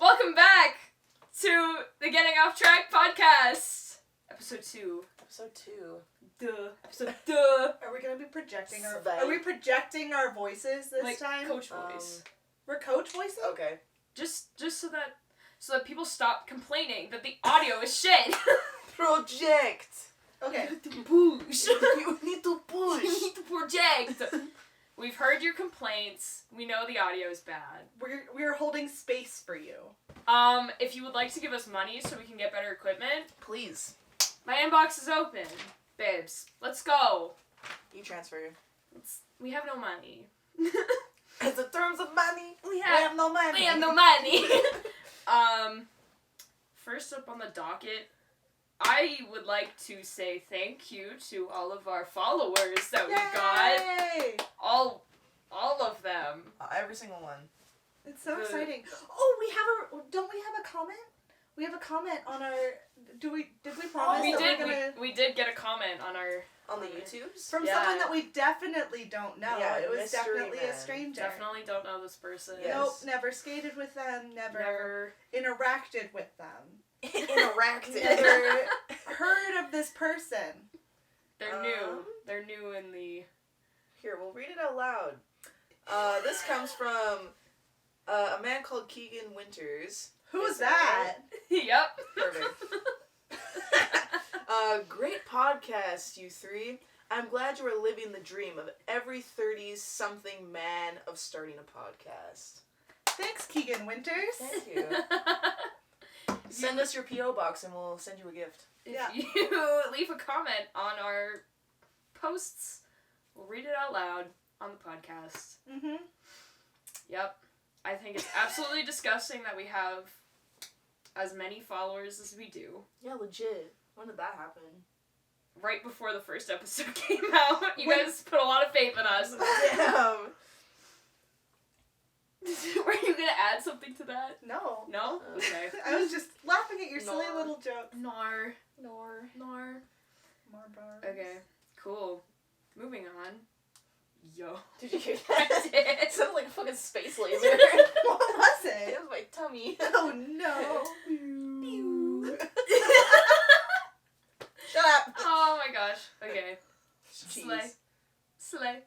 Welcome back to the Getting Off Track podcast. Episode 2. Episode 2. Duh. Episode duh. Are we gonna be projecting our? Svay. Are we projecting our voices this Like time? coach voice. We're coach voicing. Okay. Just so that people stop complaining that the audio is shit. Project! Okay. Push. You need to push! You need to project. We've heard your complaints. We know the audio is bad. We're holding space for you. If you would like to give us money so we can get better equipment, Please. my inbox is open. Babes, let's go. E-transfer. We have no money. In the terms of money, We have no money. We have no money. First up on the docket, I would like to say thank you to all of our followers that we got. Yay! All of them. Every single one. It's so The- exciting. Don't we have a comment? We have a comment on our. Did we promise we that did. we're gonna We did get a comment on our. On the YouTubes? from Yeah. someone that we definitely don't know. Yeah, it was mystery definitely man. a stranger. Definitely don't know this person. Yes. Nope, never skated with them, never interacted with them. Interactive. Never heard of this person. They're new. They're new in the. Here, we'll read it out loud. This comes from a man called Keegan Winters. Who's Is that? Yep. Perfect. Great podcast, you three. I'm glad you are living the dream of every 30-something man of starting a podcast. Thanks, Keegan Winters. Thank you. Send us your P.O. box and we'll send you a gift. If Yeah. you leave a comment on our posts, we'll read it out loud on the podcast. Mm-hmm. Yep. I think it's absolutely disgusting that we have as many followers as we do. Yeah, legit. When did that happen? Right before the first episode came out. You guys put a lot of faith in us. Damn. Were you gonna add something to that? No. No? Okay. I was just laughing at your silly Nor. little joke. Nor. Nor. Marbar. Okay. Cool. Moving on. Yo. Did you hear I that? did. It sounded like a fucking space laser. What was It it? was my tummy. Oh no. Shut up. Oh my gosh. Okay. Jeez. Slay.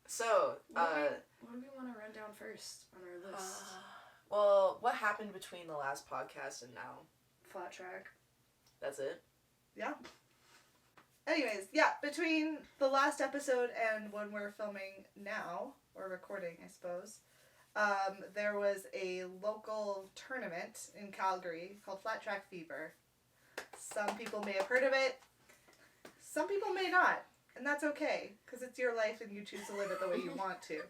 So, What do we want to run down first on our list? well, what happened between the last podcast and now? Flat track. That's it? Yeah. Anyways, yeah, between the last episode and when we're filming now, or recording, I suppose, there was a local tournament in Calgary called Flat Track Fever. Some people may have heard of it. Some people may not. And that's okay, because it's your life and you choose to live it the way you want to.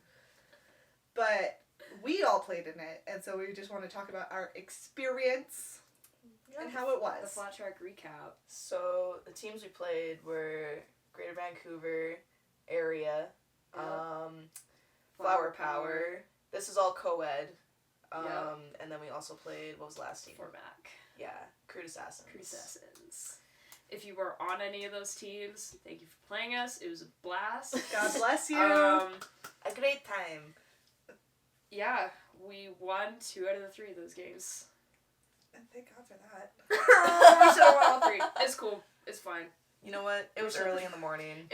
But we all played in it, and so we just want to talk about our experience and how it The was. flat track recap. So, the teams we played were Greater Vancouver area, Flower Power. This is all co-ed. Yeah. And then we also played, what was the last team? For Mac. Yeah, Crude Assassins. Crude Assassins. If you were on any of those teams, thank you for playing us. It was a blast. God bless you. A great time. Yeah, we won 2 out of the 3 of those games. And thank God for that. We should have won all 3. It's cool. It's fine. You know what? It was early in the morning.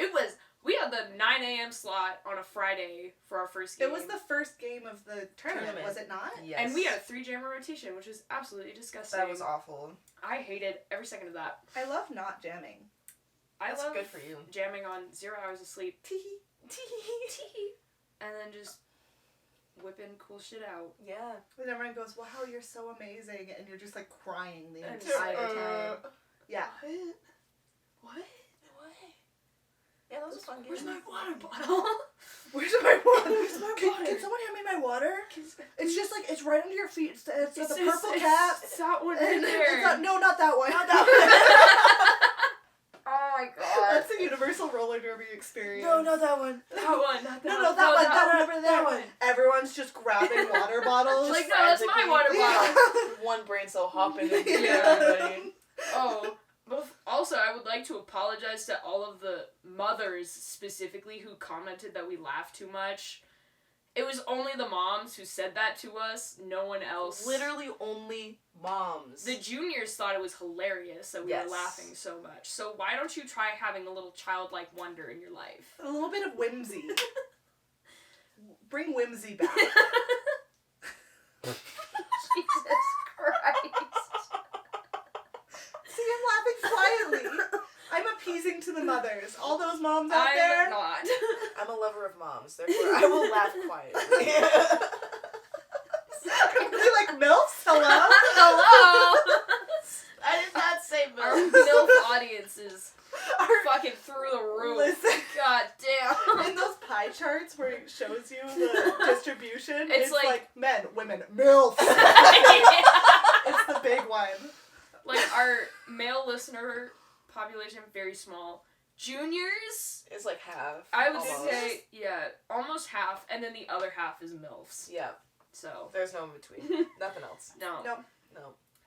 We had the 9 a.m. slot on a Friday for our first game. It was the first game of the tournament, was it not? Yes. And we had a 3-jammer rotation, which was absolutely disgusting. That was awful. I hated every second of that. I love not jamming. That's I love good for you. jamming on 0 hours of sleep. And then just whipping cool shit out. Yeah. And everyone goes, wow, you're so amazing. And you're just like crying the And entire time. Yeah. What? Yeah, that was a fun game. Where's my water bottle? Where's my water? Where's my water? Can someone hand me my water? It's just like, it's right under your feet. It's got the purple it's, cap. It's that one And right it's there. not, no, not that one. Not that Oh my god. That's the Universal Roller Derby experience. No, not that one. That one, not that No, one. no, that one. That one over there. That one. Everyone's just grabbing water bottles. Like, no, that's my water bottle. One brain cell hopping into Yeah. everybody. Oh, but also, I would like to apologize to all of the mothers specifically who commented that we laugh too much. It was only the moms who said that to us. No one else. Literally only moms. The juniors thought it was hilarious that we were laughing so much. So why don't you try having a little childlike wonder in your life? A little bit of whimsy. Bring whimsy back. Jesus Christ. See, I'm laughing quietly. I'm appeasing to the mothers. All those moms out there. I'm not. I'm a lover of moms, therefore I will laugh quietly. Are they like MILFs? Hello? Hello? I did not say Our milk. MILF audience is fucking through the roof. Listen. God damn. In those pie charts where it shows you the distribution, It's it's like- like men, women, MILFs. Yeah. It's the big one. Like, our male listener population, very small. Juniors, It's like half. I would almost. say, yeah, almost half, and then the other half is MILFs. Yeah, So, there's no in between. Nothing else. no. No.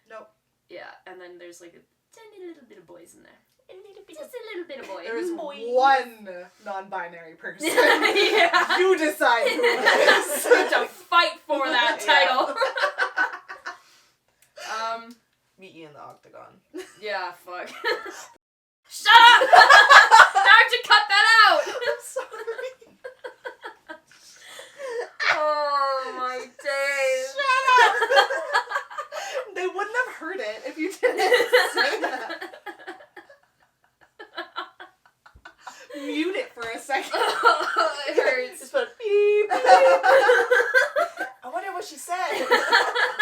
No. Yeah, and then there's like a tiny little bit of boys in there. Just a little bit of boys. There is Boy. one non-binary person. Yeah. You decide who it is. We have to fight for that title. Meet you in the octagon. Yeah, fuck. Shut up! Now I have to cut that out! I'm sorry. Oh my days. They wouldn't have heard it if you didn't say that. Mute it for a second. It hurts. Just put beep, beep. I wonder what she said.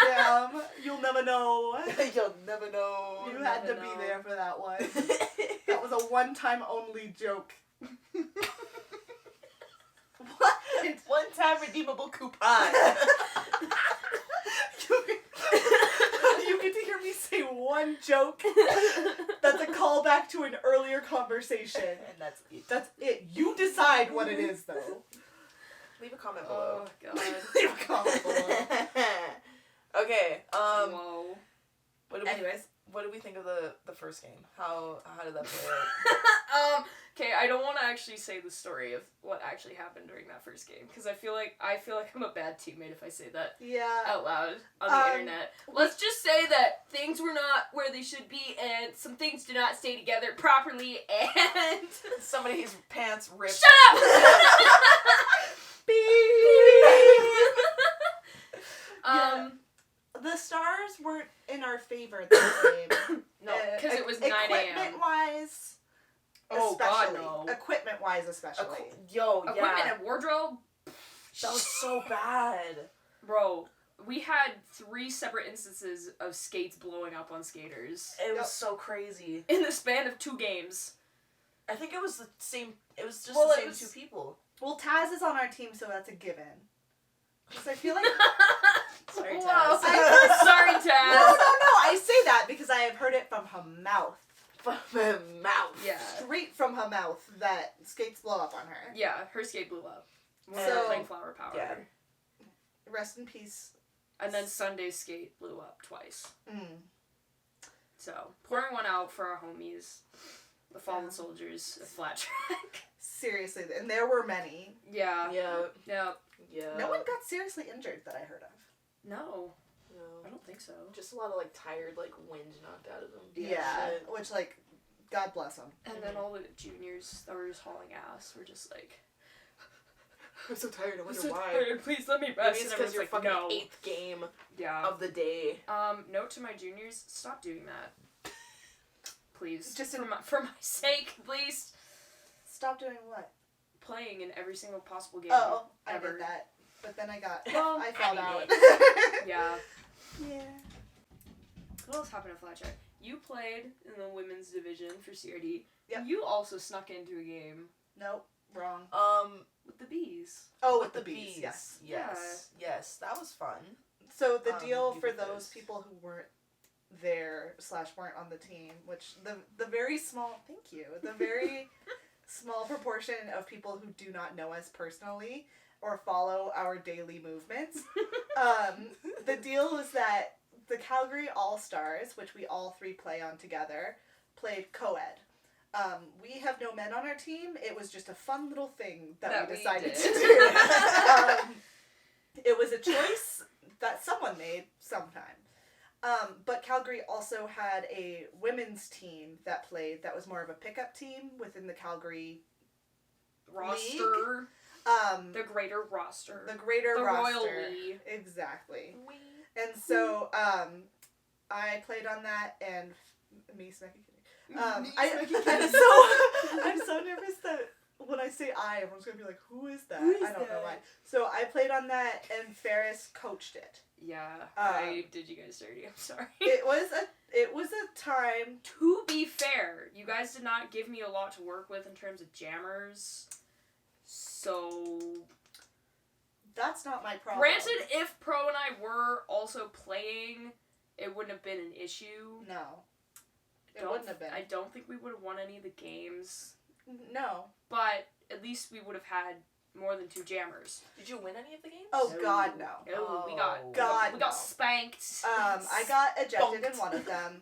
Damn, you'll never know. You'll never know. You had to be there for that one. That was a one-time only joke. What? One-time redeemable coupon. You get to hear me say one joke that's a callback to an earlier conversation. And that's it. That's it. You decide what it is, though. Leave a comment below. Oh god. Leave a comment below. Okay. Whoa. Anyways, what did we think of the first game? How did that play out? Okay, I don't want to actually say the story of what actually happened during that first game because I feel like I'm a bad teammate if I say that Yeah. out loud on the internet. Let's just say that things were not where they should be and some things did not stay together properly and Somebody's pants ripped. shut up. Yeah. The stars weren't in our favor this game. No, because it was 9 a.m. Equipment-wise, Oh god, especially. no. Equipment-wise, especially. Yeah. Equipment and wardrobe, That was so bad. bro. We had 3 separate instances of skates blowing up on skaters It was Yep. so crazy. in the span of 2 games. I think it was the same. It was just Well, the it same was- 2 people. Well, Taz is on our team, so that's a given. Because I feel like... Sorry, Whoa. Taz. Sorry, No, Taz. I say that because I have heard it from her mouth. From my mouth. Yeah. Straight from her mouth that skates blow up on her. Yeah, her skate blew up. When we So- were playing Flower Power. Yeah. Rest in peace. And then Sunday's skate blew up twice. Mm. So, pouring one out for our homies. The fallen Yeah. soldiers of Flat Track. Seriously, and there were many. Yeah. Yeah. Yeah. Yeah. No one got seriously injured that I heard of. No, No. I don't think so. Just a lot of like tired like wind knocked out of them. Yeah, Shit. which like, God bless them. And then all the juniors that were just hauling ass were just like, I'm so tired. I I'm wonder so why. tired, please let me Maybe rest. it's And because everyone's you're like, fucking no. 8th game Yeah. of the day. Note to my juniors, stop doing that. Please. Just for my sake, please. Stop doing what? Playing in every single possible game. Oh, I ever. did that. But then I got, Well, I found I out. did Yeah. Yeah. What else happened at Flat Track? You played in the women's division for CRD. Yep. You also snuck into a game Nope, wrong. with the bees. Oh, with with the bees, yes. Yes, that was fun. So the deal you for go those first. people who weren't there / weren't on the team, which the very small, thank you, the very small proportion of people who do not know us personally or follow our daily movements, the deal is that the Calgary All-Stars, which we all 3 play on together, played co-ed. We have no men on our team. It was just a fun little thing that we decided did. to do. It was a choice that someone made sometime. But Calgary also had a women's team that played that was more of a pickup team within the Calgary roster. League. The greater roster. The greater the roster. Royal League. Exactly. And so I played on that, and me smacking I'm so nervous that when I say everyone's gonna be like, who is that? I don't know why. So I played on that, and Ferris coached it. Yeah, I did you guys dirty. I'm sorry. It was a time. To be fair, you guys did not give me a lot to work with in terms of jammers. So that's not my problem. Granted, if Pro and I were also playing, it wouldn't have been an issue. No. It wouldn't have been. I don't think we would have won any of the games. No. But at least we would have had more than 2 jammers. Did you win any of the games? Oh, God, no. No, we got no. spanked. I got ejected in one of them.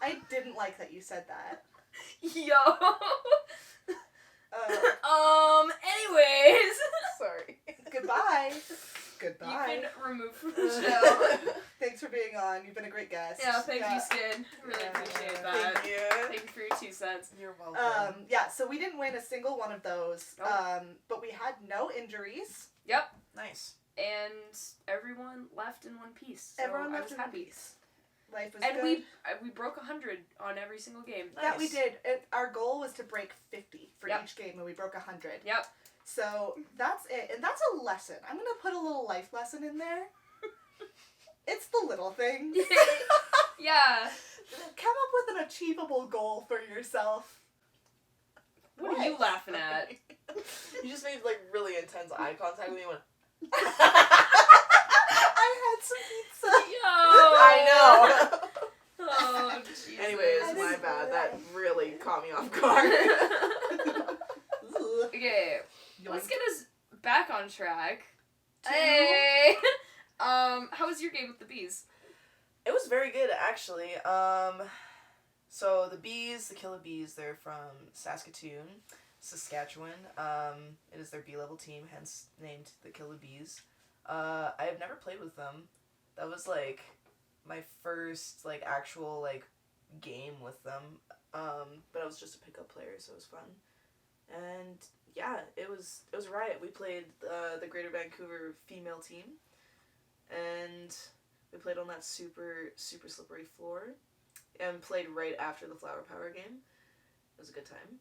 I didn't like that you said that. Yo. Anyways. Sorry. Goodbye. You can remove from the show. Thanks for being on. You've been a great guest. Yeah, thank you, Skid. Really appreciate that. Thank you. Thank you for your 2 cents. You're welcome. So we didn't win a single one of those. Nope. But we had no injuries. Yep. Nice. And everyone left in one piece. So Everyone left I was in happy. one piece. Life was and good. we broke 100 on every single game. Nice. That we did. Our goal was to break 50 for each game, and we broke 100. Yep. So that's it. And that's a lesson. I'm going to put a little life lesson in there. It's the little things. Yeah. Come up with an achievable goal for yourself. What are you laughing at? You just made like really intense eye contact with me. Went. I had some pizza. Yo. I know. Oh, Jesus. Anyways, my bad. That really caught me off guard. Okay. Let's get us back on track. To- Hey. How was your game with the bees? It was very good, actually. So the bees, the Killer Bees, they're from Saskatoon, Saskatchewan. It is their B-level team, hence named the Killer Bees. I have never played with them. That was like my first like actual like game with them. But I was just a pickup player, so it was fun. And yeah, it was riot. We played the Greater Vancouver female team, and we played on that super slippery floor, and played right after the Flower Power game. It was a good time,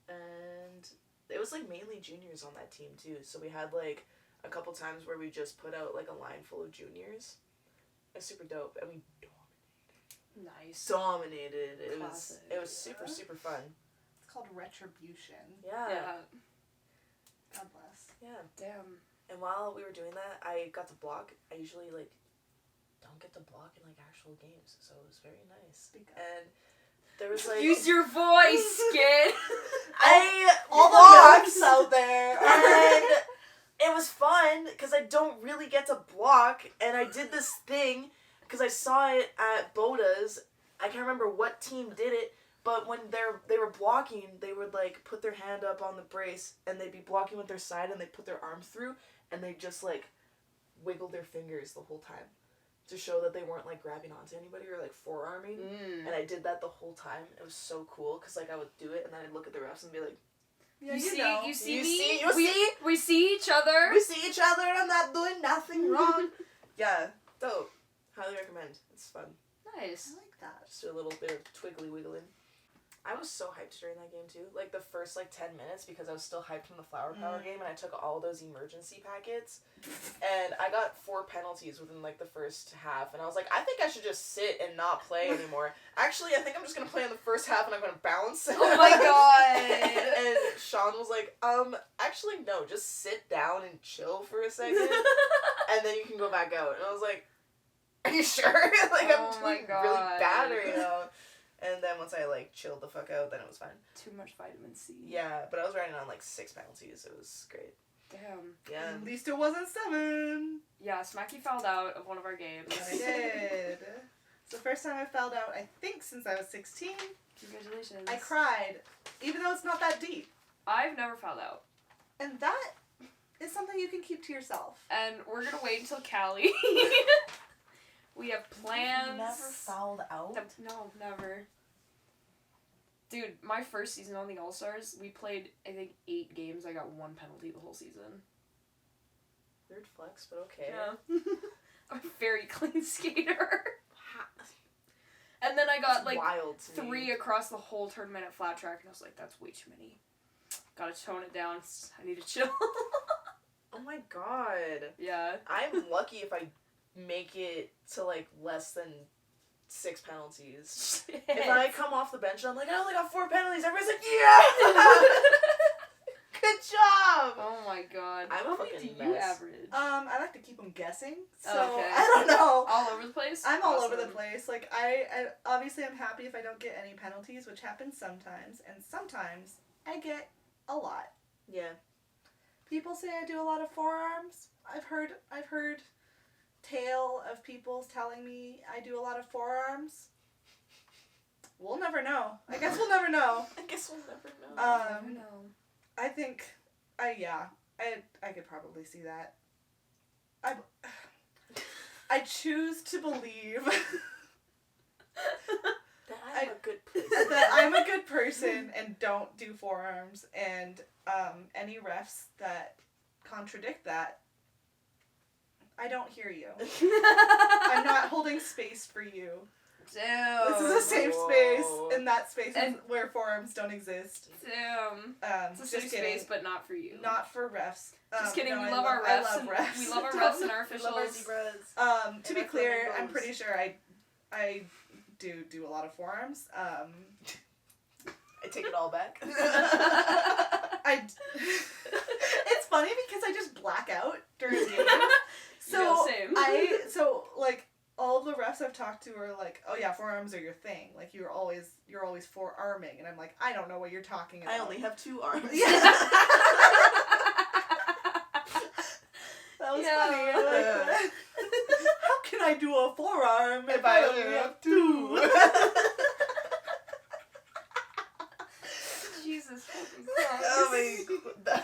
and it was like mainly juniors on that team too. So we had like a couple times where we just put out like a line full of juniors. It was super dope, and we dominated. It was super fun. It's called retribution. Yeah. God bless. Yeah. Damn. And while we were doing that, I got to block. I usually like don't get to block in like actual games, so it was very nice. Speak up. And there was like Use your voice, Skid. all the blogs MILFs out there, and it was fun because I don't really get to block, and I did this thing because I saw it at Boda's. I can't remember what team did it, but when they were blocking, they would like put their hand up on the brace, and they'd be blocking with their side, and they put their arm through, and they just like wiggle their fingers the whole time to show that they weren't like grabbing onto anybody or like forearming. And I did that the whole time. It was so cool because like I would do it, and then I'd look at the refs and be like, Yeah, You see You me? see? We see each other. we see each other, and I'm not doing nothing wrong. Yeah, dope. Highly recommend. It's fun. Nice. I like that. Just do a little bit of twiggly wiggling. I was so hyped during that game too. Like the first like 10 minutes because I was still hyped from the Flower Power game, and I took all those emergency packets, and I got 4 penalties within like the first half, and I was like, I think I should just sit and not play anymore. Actually, I think I'm just gonna play in the first half, and I'm gonna bounce. Oh my god. And Sean was like, actually no, just sit down and chill for a second, and then you can go back out. And I was like, are you sure? Like Oh I'm my doing really God. bad right now. And then once I like chilled the fuck out, then it was fine. Too much vitamin C. Yeah, but I was riding on like 6 penalties. It was great. Damn. Yeah. At least it wasn't 7. Yeah, Smacky fouled out of one of our games. I did. It's the first time I fouled out, I think, since I was 16. Congratulations. I cried, even though it's not that deep. I've never fouled out. And that is something you can keep to yourself. And we're gonna wait until Cali. We have plans. Never fouled out? No, never. Dude, my first season on the All-Stars, we played, I think, 8 games. I got 1 penalty the whole season. Weird flex, but okay. Yeah. I'm a very clean skater. And then I got, wild to 3 me. across the whole tournament at flat track, and I was like, that's way too many. Gotta tone it down. I need to chill. Oh my god. Yeah. I'm lucky if I make it to, less than 6 penalties. Shit. If I come off the bench and I'm like, I only got 4 penalties, everybody's like, yeah! Good job! Oh my god. I'm a How many fucking do you mess. average? I like to keep them guessing, so Okay. I don't know. All over the place? I'm all over Awesome. the place. Like, I obviously I'm happy if I don't get any penalties, which happens sometimes, and sometimes I get a lot. Yeah. People say I do a lot of forearms. I've heard tale of people telling me I do a lot of forearms. We'll never know. I guess we'll never know. I guess we'll never know. No. I think, I could probably see that. I choose to believe That I'm a good person. that I'm a good person and don't do forearms, and any refs that contradict that, I don't hear you. I'm not holding space for you. Damn. This is a safe space, Whoa. and that space And- is where forearms don't exist. Damn. It's a Just safe kidding. space, but not for you. Not for refs. Just kidding. no, We I love our I refs. love And refs. we love our Don't- refs and our We love our officials. zebras. To And be our clear, I'm flamingos. pretty sure I do a lot of forearms. I take it all back. It's funny because I just black out during games. So Yeah, same. All the refs I've talked to are like, oh yeah, forearms are your thing. Like you're always forearming, and I'm like, I don't know what you're talking about. I only have 2 arms. Yeah. That was Yeah. funny. I like that. How can I do a forearm if I only have 2? Jesus fucking Oh Christ. my god.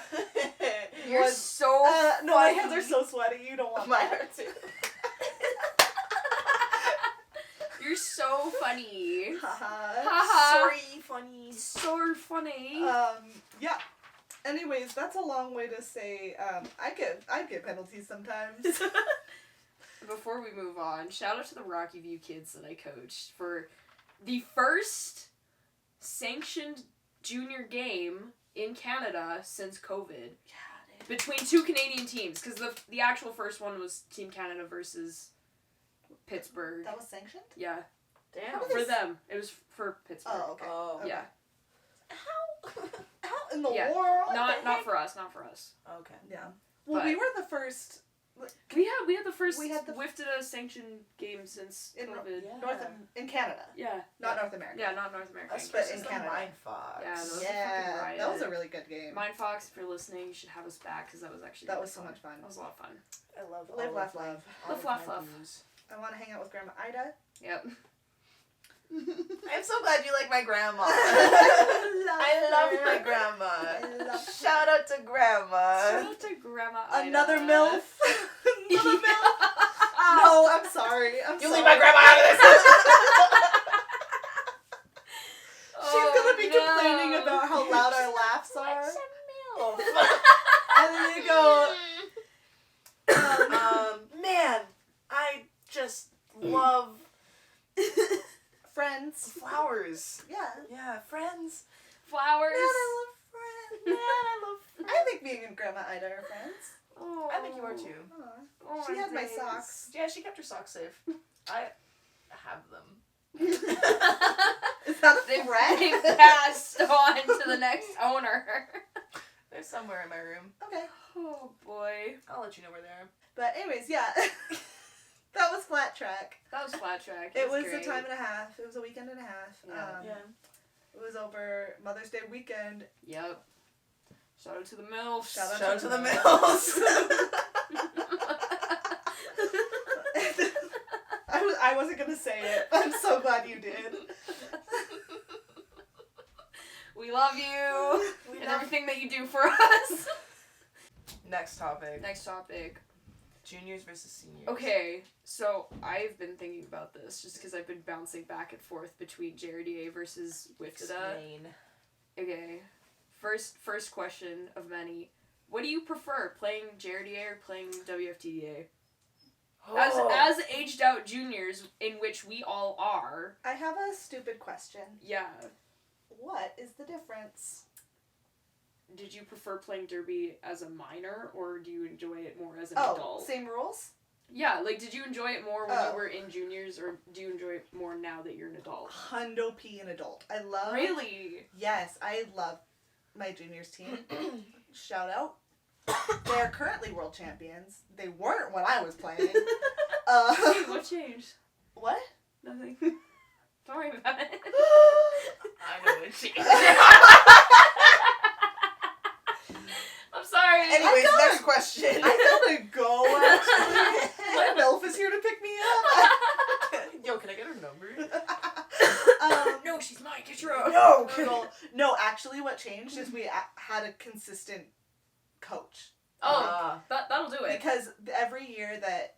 You're What? so No, my funny. hands are so sweaty. You don't want Mine that. are too. You're so funny. Haha. Haha. Sorry, funny. So funny. Yeah. Anyways, that's a long way to say I get penalties sometimes. Before we move on, shout out to the Rocky View kids that I coached for the first sanctioned junior game in Canada since COVID. Yeah, Between 2 Canadian teams, because the actual first one was Team Canada versus Pittsburgh. that was sanctioned? Yeah, Damn. How for them. It was for Pittsburgh. Oh, okay. Oh. Okay. Yeah, How in the Yeah. world? not for us. Okay. Yeah. Well, But- we were the first We had the first We had the- whiffed a sanctioned game since in COVID. Yeah. in Canada, Yeah, not North America. yeah, not North America. Us But versus in the Canada. Mind Fox. Yeah, those- Yeah, fucking that was a riot. really good game. Mind Fox, if you're listening, you should have us back because that was actually That really was so much fun. That was a lot of fun. I love Live, all laugh, of my- love. all Live, of laugh, my love. booze. I want to hang out with Grandma Ida. Yep. I'm so glad you like my grandma. I I love my grandma. I love Shout out to grandma. Shout out to Grandma Ida. Another MILF. Another MILF. No, I'm sorry. I'm You sorry. leave my grandma out of this. She's gonna be complaining about how loud our laughs are. And then you go, Man, I just love friends. flowers. Yeah. Yeah, friends. Flowers. Man, I love friends. Man, I love friends. I think being and Grandma Ida are friends. Oh. I think you are too. Aw. Oh, She had my days. socks. Yeah, she kept her socks safe. I have them. Is that a They threat? passed on to the next owner. They're somewhere in my room. Okay. Oh boy. I'll let you know where they are. But anyways, yeah. That was Flat Track. That was flat track. It was great. a time and a half. It was a weekend and a half. Yeah. It was over Mother's Day weekend. Yep. Shout out to the MILFs. Shout Shout out to the MILFs. mills. I wasn't gonna say it. I'm so glad you did. We love you We and love- everything that you do for us. Next topic. Next topic. Juniors versus seniors. Okay, so I've been thinking about this just because I've been bouncing back and forth between JRDA versus WFTDA. Explain. Okay, first question of many. What do you prefer, playing JRDA or playing WFTDA? As aged out juniors, in which we all are. I have a stupid question. Yeah. What is the difference? Did you prefer playing Derby as a minor, or do you enjoy it more as an adult? Same rules? Yeah, like, did you enjoy it more when you were in juniors, or do you enjoy it more now that you're an adult? Hundo P an adult. I love... Really? Yes, I love my juniors team. Shout out. They are currently world champions. They weren't when I was playing. What changed? What? Nothing. Don't worry about it. I know what changed. I'm sorry. Anyways, next question. I gotta go, actually. My MILF is here to pick me up. Yo, can I get her number? No, she's mine. Get your own. No. No, actually what changed is we had a consistent coach. That'll do it. Because every year that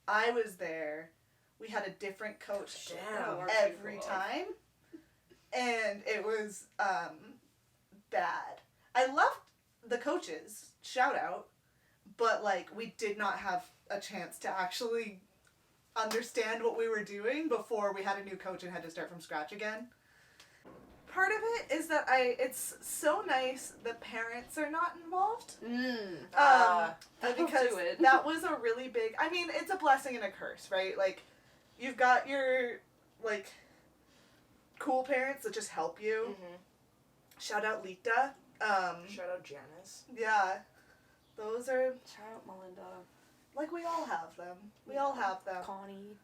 I was there, we had a different coach every time. And it was bad. I loved the coaches, shout out, but like we did not have a chance to actually understand what we were doing before we had a new coach and had to start from scratch again. Part of it is that it's so nice the parents are not involved. Because that was a really big, I mean, it's a blessing and a curse, right? Like, you've got your, like, cool parents that just help you. Mm-hmm. Shout out Lita. Shout out Janice. Yeah. Those are, Shout out Melinda. like, we all have them. We all have them. Connie.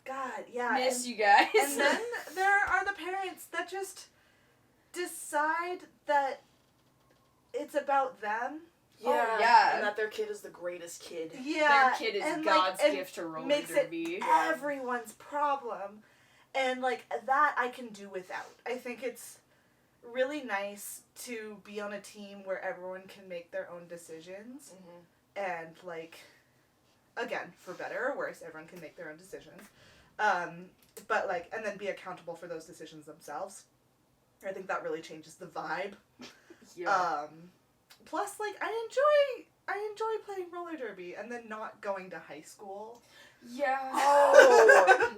God, yeah. Miss you guys. And then there are the parents that just decide that it's about them. Yeah. And that their kid is the greatest kid. Yeah. Their kid is and, God's like, gift to roller makes derby. it everyone's problem. And, like, that I can do without. I think it's really nice to be on a team where everyone can make their own decisions. Mm-hmm. And, like, again, for better or worse, everyone can make their own decisions. But, like, and then be accountable for those decisions themselves. I think that really changes the vibe. Yeah. Plus, like, I enjoy playing roller derby and then not going to high school. Yeah. Oh,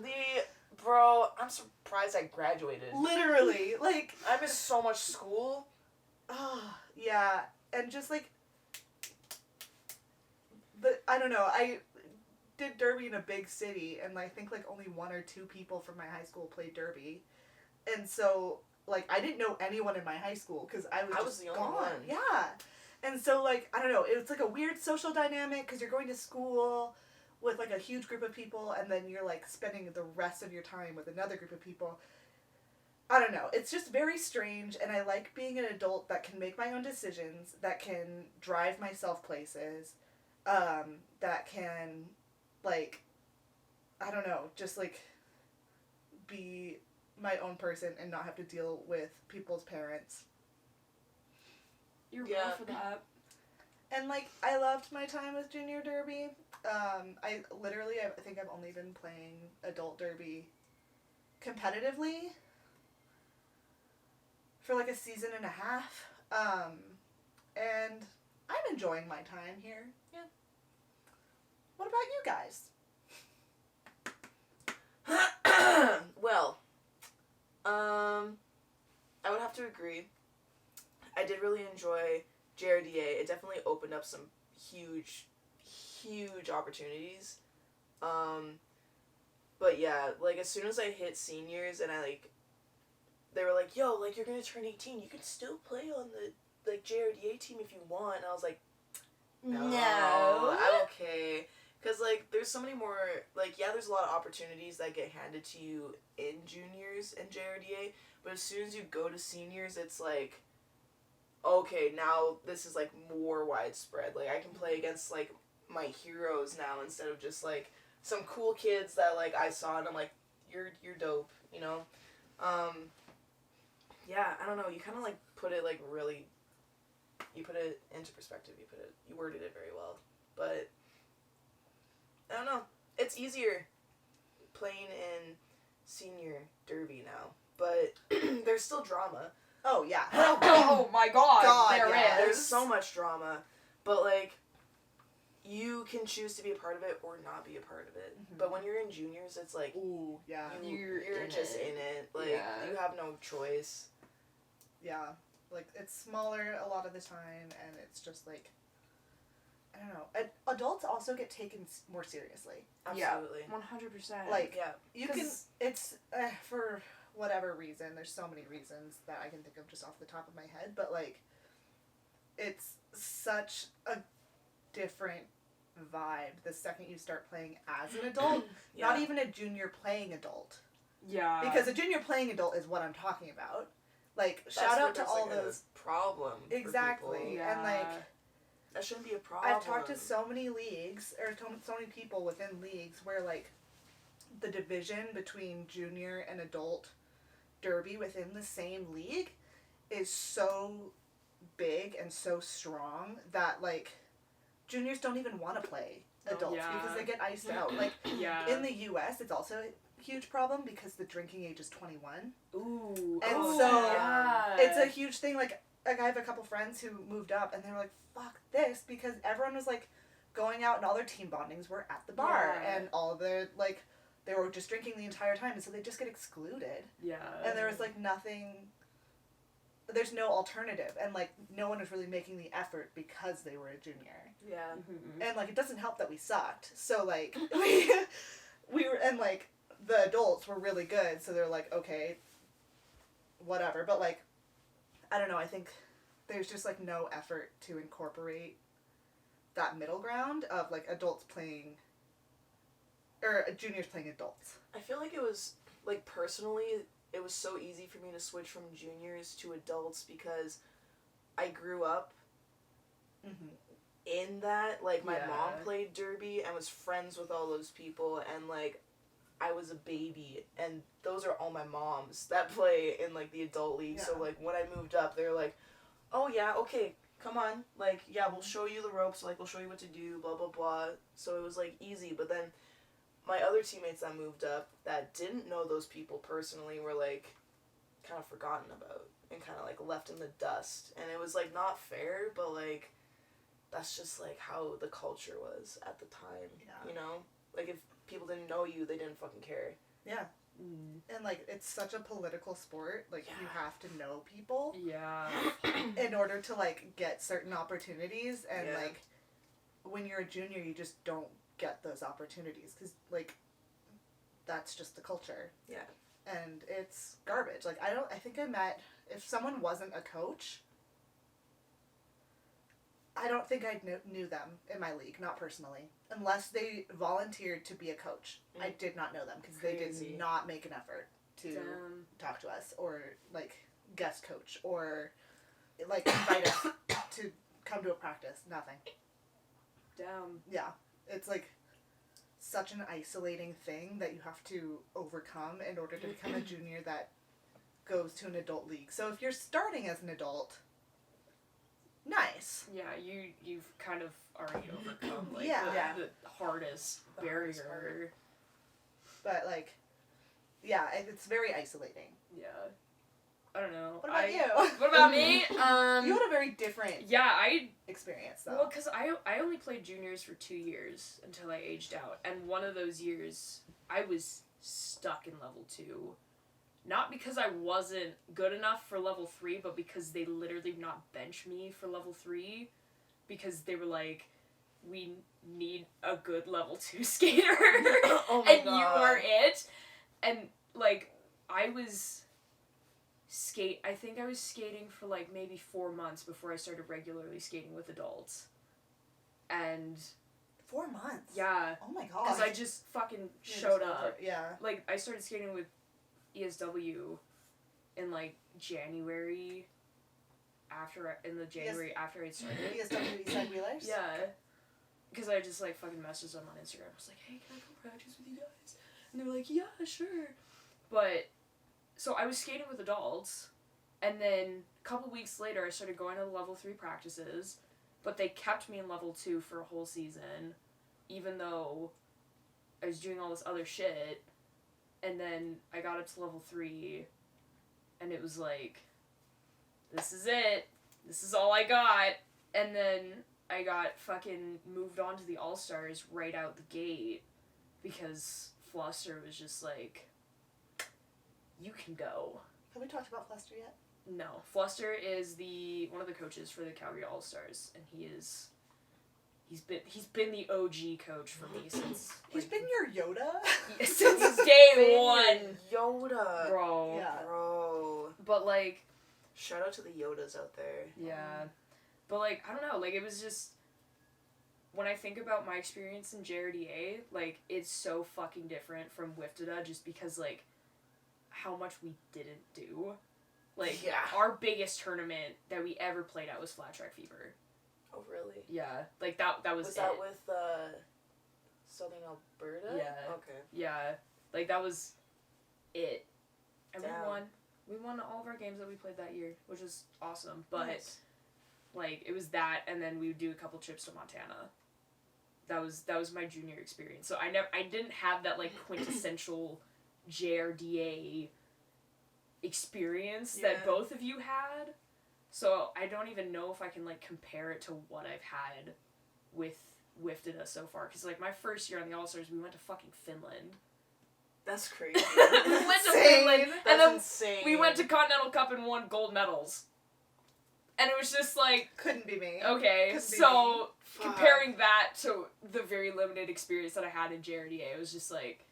bro, I'm surprised I graduated. Literally, like, I miss so much school. Oh, yeah, and just, like, I don't know, I did derby in a big city, and I think, like, only 1 or 2 people from my high school played derby, and so, like, I didn't know anyone in my high school, because I was the gone. only one. Yeah, and so, like, I don't know, it's, like, a weird social dynamic, because you're going to school with, like, a huge group of people, and then you're, like, spending the rest of your time with another group of people. I don't know. It's just very strange, and I like being an adult that can make my own decisions, that can drive myself places, that can, like, I don't know, just, like, be my own person and not have to deal with people's parents. You're real for that. And, like, I loved my time with Junior Derby. I think I've only been playing adult derby competitively for, like, a season and a half. And I'm enjoying my time here. Yeah. What about you guys? Well, I would have to agree. I did really enjoy JRDA. It definitely opened up some huge opportunities. But yeah, like, as soon as I hit seniors and they were like, yo, like, you're gonna turn 18, you can still play on the, like, JRDA team if you want. And I was like, no. I'm okay. Because, like, there's so many more, like, yeah, there's a lot of opportunities that get handed to you in juniors and JRDA, but as soon as you go to seniors, it's like, okay, now this is, like, more widespread. Like, I can play against, like, my heroes now instead of just, like, some cool kids that, like, I saw and I'm like, you're dope, you know? Yeah, I don't know, you kind of, like, put it, like, really You put it into perspective. You worded it very well. But I don't know. It's easier playing in senior derby now, but there's still drama. Oh yeah. Oh my god, there yeah. is. There's so much drama, but like, you can choose to be a part of it or not be a part of it. Mm-hmm. But when you're in juniors, it's like, ooh, yeah. you're in just it. in it. Like, Yeah. you have no choice. Yeah. Like, it's smaller a lot of the time, and it's just like, I don't know. Adults also get taken more seriously. Absolutely. 100%. Like, Yeah. you can, it's, for whatever reason, there's so many reasons that I can think of just off the top of my head, but like, it's such a different vibe the second you start playing as an adult. Yeah. Not even a junior playing adult. yeah. Because a junior playing adult is what I'm talking about. Like, That's shout where out to there's, all like, a those. problem. For Exactly. people. Yeah. And like, That shouldn't be a problem. I've talked to so many leagues, or so many people within leagues where like, the division between junior and adult derby within the same league is so big and so strong that like, juniors don't even want to play adults because they get iced out. Like, yeah. in the US, it's also a huge problem because the drinking age is 21. Ooh. And oh, so, yeah. It's a huge thing. Like, I have a couple friends who moved up, and they were like, fuck this, because everyone was, like, going out, and all their team bondings were at the bar, Yeah. and all of their, like, they were just drinking the entire time, and so they just get excluded. Yeah. And there was, like, nothing, there's no alternative, and, like, no one was really making the effort because they were a junior. Yeah. Mhm. And, like, it doesn't help that we sucked, so, like, we were, and, like, the adults were really good, so they're like, okay, whatever, but, like, I don't know, I think there's just, like, no effort to incorporate that middle ground of, like, adults playing, or juniors playing adults. I feel like it was, like, personally, it was so easy for me to switch from juniors to adults because I grew up in that. Like, my mom played derby and was friends with all those people, and, like, I was a baby, and those are all my moms that play in, like, the adult league. Yeah. So, like, when I moved up, they were like, oh, yeah, okay, come on. Like, yeah, we'll show you the ropes. Like, we'll show you what to do, blah, blah, blah. So it was, like, easy. But then my other teammates that moved up that didn't know those people personally were, like, kind of forgotten about and kind of, like, left in the dust. And it was, like, not fair, but, like, that's just, like, how the culture was at the time, you know? Like, if people didn't know you, they didn't fucking care. Yeah. Mm. And, like, it's such a political sport. Like, you have to know people Yeah. in order to, like, get certain opportunities. And, Yeah. like, when you're a junior, you just don't get those opportunities. Because, like, that's just the culture. Yeah. And it's garbage. Like, I think I met, if someone wasn't a coach, I don't think I knew them in my league, not personally. Unless they volunteered to be a coach. I did not know them because they Crazy. did not make an effort to talk to us or, like, guest coach or, like, invite us to come to a practice. Nothing. Damn. Yeah. It's, like, such an isolating thing that you have to overcome in order to become a junior that goes to an adult league. So if you're starting as an adult, nice. Yeah, you've kind of already overcome, like, Yeah. the hardest The barrier. hardest part. But, like, yeah, it's very isolating. Yeah. I don't know. What about you? What about me? You had a very different experience, though. Well, because I only played juniors for 2 years until I aged out. And one of those years, I was stuck in level 2. Not because I wasn't good enough for level 3, but because they literally would not bench me for level 3. Because they were like, we need a good level 2 skater. Oh my and God. you are it. And, like, I think I was skating for, like, maybe 4 months before I started regularly skating with adults. And 4 months? yeah, Oh my god. because I just fucking showed up. Yeah. Like, I started skating with ESW in, like, January after I'd started. ESW Eastside Wheelers? Yeah. Because I just, like, fucking messaged them on Instagram. I was like, hey, can I come practice with you guys? And they were like, yeah, sure. But, so I was skating with adults, And then a couple weeks later, I started going to the level 3 practices, but they kept me in level 2 for a whole season, even though I was doing all this other shit. And then I got up to level 3, and it was like, this is it. This is all I got. And then I got fucking moved on to the All-Stars right out the gate because Fluster was just like, you can go. Have we talked about Fluster yet? No. Fluster is one of the coaches for the Calgary All-Stars, and he's been the OG coach for me since... He's been your Yoda? Since day one. Yoda. Bro. Yeah. Bro. But, like... Shout out to the Yodas out there. Yeah. But, like, I don't know. Like, it was just... When I think about my experience in JRDA, like, it's so fucking different from WIFTDA just because, like, how much we didn't do. Like, yeah. Our biggest tournament that we ever played at was Flat Track Fever. Oh, really? Yeah. Like, that was Was it. that with, Southern Alberta? Yeah. Okay. Yeah. Like, that was it. And Damn. we won. We won all of our games that we played that year, which was awesome. But, Nice. like, it was that, and then we would do a couple trips to Montana. That was my junior experience. So I didn't have that, like, quintessential JRDA experience that both of you had. So I don't even know if I can, like, compare it to what I've had with WIFTDA so far. Because, like, my first year on the All-Stars, we went to fucking Finland. That's crazy. We went to Finland, and That's then insane. we went to Continental Cup and won gold medals. And it was just like... Couldn't be me. Okay, Couldn't be so Fuck. comparing that to the very limited experience that I had in JRDA, it was just like,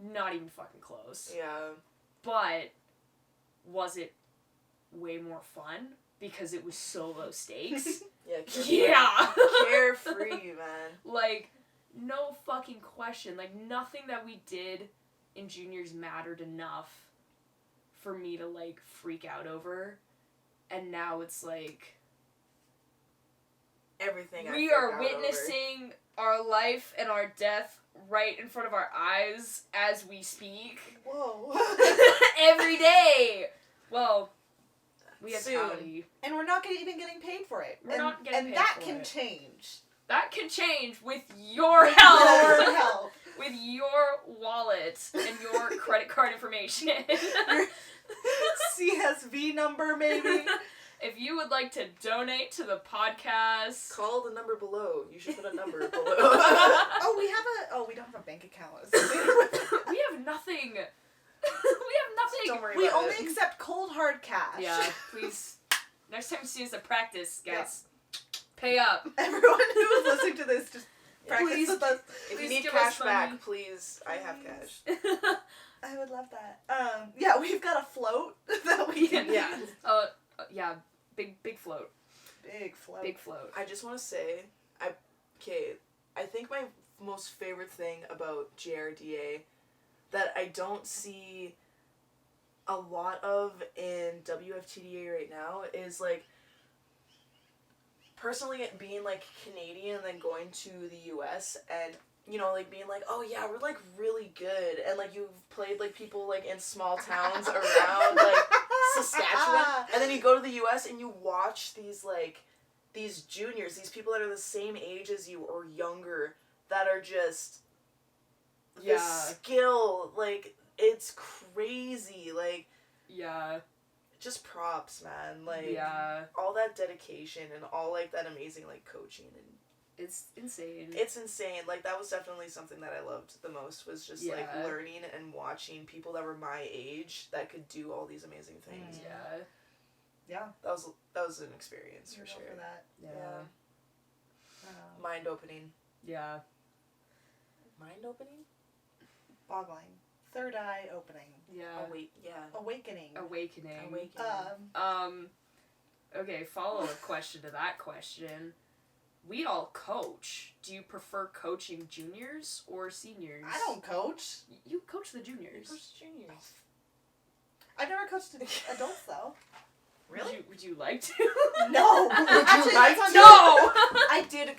not even fucking close. Yeah. But, was it way more fun? Because it was so low stakes? Yeah. Carefree. Yeah! Carefree, man. Like, no fucking question. Like, nothing that we did in juniors mattered enough for me to, like, freak out over. And now it's like... Everything We are witnessing our life and our death right in front of our eyes as we speak. Whoa. Every day! Well, we have Soon. Tally. And we're not even getting paid for it. We're not getting and paid that for can it. change. That can change with your help! Your help. With your wallet and your credit card information. Your CSV number, maybe. If you would like to donate to the podcast... Call the number below. You should put a number below. We don't have a bank account. We have nothing. We have nothing. Don't worry We about only it. accept cold hard cash. Yeah, please. Next time you see us at practice, guys, pay up. Everyone who is listening to this, just practice Please. with us. If you Please need give cash us money. back, please, I have cash. I would love that. Yeah, we've got a float that we can Yeah. use. Yeah, big float. Big float. Big float. I just want to say, I think my most favorite thing about JRDA that I don't see a lot of in WFTDA right now is, like, personally it being, like, Canadian and then going to the US and, you know, like, being like, oh yeah, we're, like, really good, and, like, you've played, like, people, like, in small towns around, like, Saskatchewan, and then you go to the US and you watch these, like, these juniors, these people that are the same age as you or younger, that are just the Yeah. skill, like, it's crazy, like, Yeah. just props, man, like, Yeah. all that dedication and all, like, that amazing, like, coaching, and It's insane. it's insane. Like, that was definitely something that I loved the most, was just, like, Yeah. learning and watching people that were my age that could do all these amazing things. Yeah. Yeah. That was an experience, for sure. For that. Yeah. Mind-opening. Yeah. Mind-opening? Boggling. Third eye opening. Yeah. Awakening. Awakening. Um, Okay, follow-up question to that question. We all coach. Do you prefer coaching juniors or seniors? I don't coach. You coach the juniors. Juniors. I've never coached adults though. Really? Would you like to? No. Actually, like that's to? not No!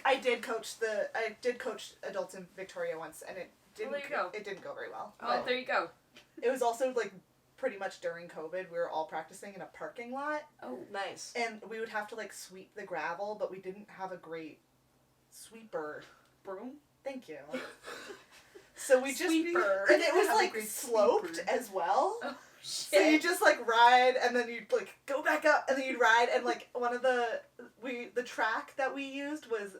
I did coach adults in Victoria once, and it didn't. Well, there you go. It didn't go very well. Oh, But there you go. it was also like pretty much during COVID, we were all practicing in a parking lot. Oh, Nice. And we would have to, like, sweep the gravel, but we didn't have a great sweeper. broom. Thank you. So we just... Sweeper. And it was, Have a like, great sloped sweeper. as well. Oh, So you shit. just, like, ride, and then you'd, like, go back up, and then you'd ride, and, like, one of the track that we used was,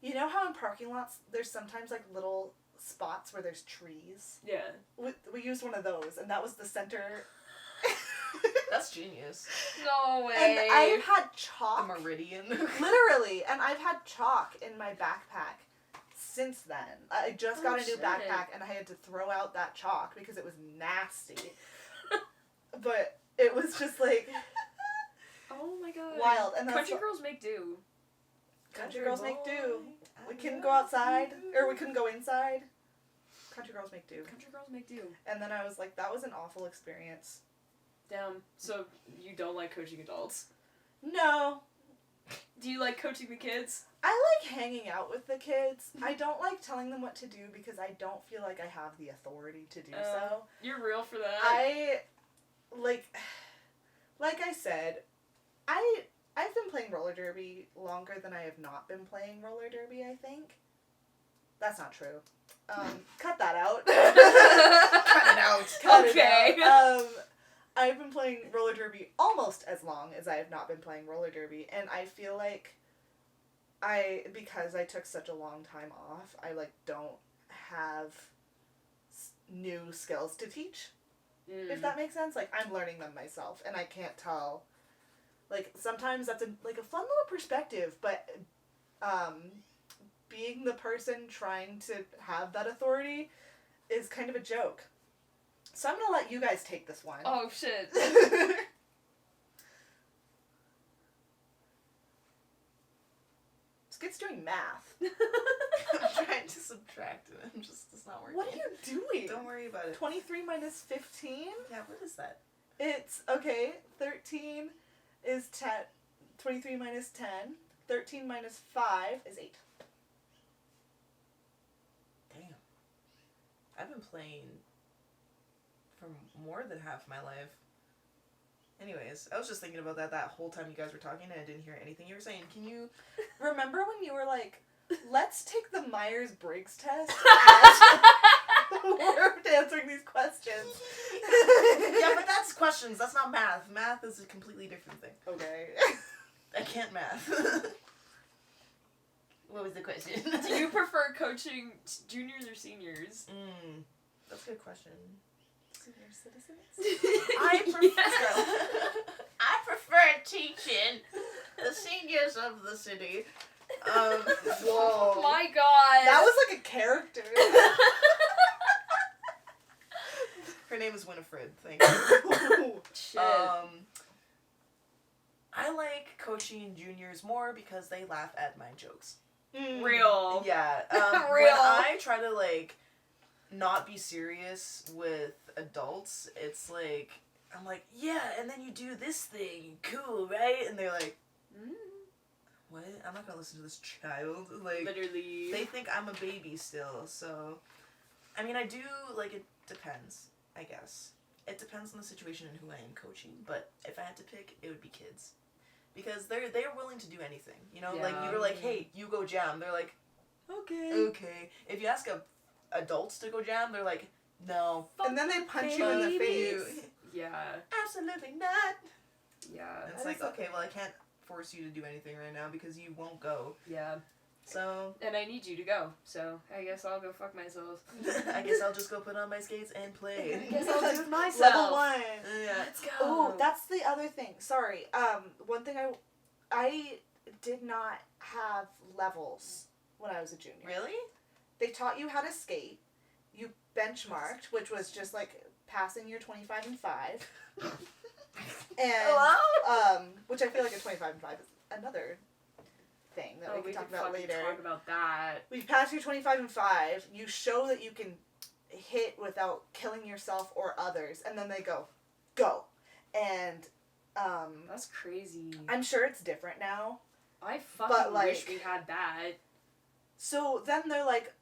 you know how in parking lots there's sometimes, like, little spots where there's trees? Yeah. We used one of those, and that was the center. That's genius. No way. And I've had The chalk, meridian. literally, and I've had chalk in my backpack since then. I just got a new shit. backpack, and I had to throw out that chalk because it was nasty. But it was just, like, Oh my god. wild. And that's Country girls make do. Country girls make do. We I couldn't love go outside, you. or we couldn't go inside. Country girls make do. Country girls make do. And then I was like, that was an awful experience. Damn. So you don't like coaching adults? No. Do you like coaching the kids? I like hanging out with the kids. I don't like telling them what to do because I don't feel like I have the authority to do so. You're real for that. Like I said, I've been playing roller derby longer than I have not been playing roller derby, I think. That's not true. Cut that out. Cut it out. Cut Okay. it out. I've been playing roller derby almost as long as I have not been playing roller derby, and I feel like because I took such a long time off, I, like, don't have new skills to teach, if that makes sense. Like, I'm learning them myself, and I can't tell. Like, sometimes that's a fun little perspective, but being the person trying to have that authority is kind of a joke. So I'm gonna let you guys take this one. Oh shit. Skid's doing math. I'm trying to subtract it. It's not working. What are you doing? Don't worry about it. 23 minus 15? Yeah, what is that? It's, okay, 13 is 10. 23 minus 10. 13 minus 5 is 8. Damn. I've been playing for more than half my life. Anyways, I was just thinking about that whole time you guys were talking and I didn't hear anything you were saying. Can you... Remember when you were like, let's take the Myers-Briggs test as we're answering these questions? Yeah, but that's questions. That's not math. Math is a completely different thing. Okay. I can't math. What was the question? Do you prefer coaching juniors or seniors? That's a good question. Senior citizens? Yes. I prefer teaching the seniors of the city. Whoa. Oh my god. That was like a character. Her name is Winifred. Thank you. Shit. I like coaching juniors more because they laugh at my jokes. Real. Yeah. Real. When I try to, like, not be serious with adults, it's like, I'm like, yeah, and then you do this thing, cool, right? And they're like, what? I'm not gonna listen to this child. Like, Literally. they think I'm a baby still, so, I mean, I do, like, it depends, I guess. It depends on the situation and who I am coaching, but if I had to pick, it would be kids. Because they're willing to do anything, you know? Like, Yeah. you were like, hey, you go jam. They're like, okay. If you ask adults to go jam, they're like, no. And then they punch you in the babies. face. Yeah. Absolutely not. Yeah. And it's like, okay, well, I can't force you to do anything right now because you won't go. Yeah. So, And I need you to go, so I guess I'll go fuck myself. I guess I'll just go put on my skates and play. I guess I'll do it myself. Level 1. Yeah. Let's go. Oh, that's the other thing. Sorry. One thing I did not have levels when I was a junior. Really? They taught you how to skate. You benchmarked, which was just like passing your 25 and 5. And Hello? which I feel like a 25 and 5 is another thing that we can talk about later. Talk about that. We pass your 25 and 5. You show that you can hit without killing yourself or others, and then they go. And That's crazy. I'm sure it's different now. I fucking but, like, wish we had that. So then they're like,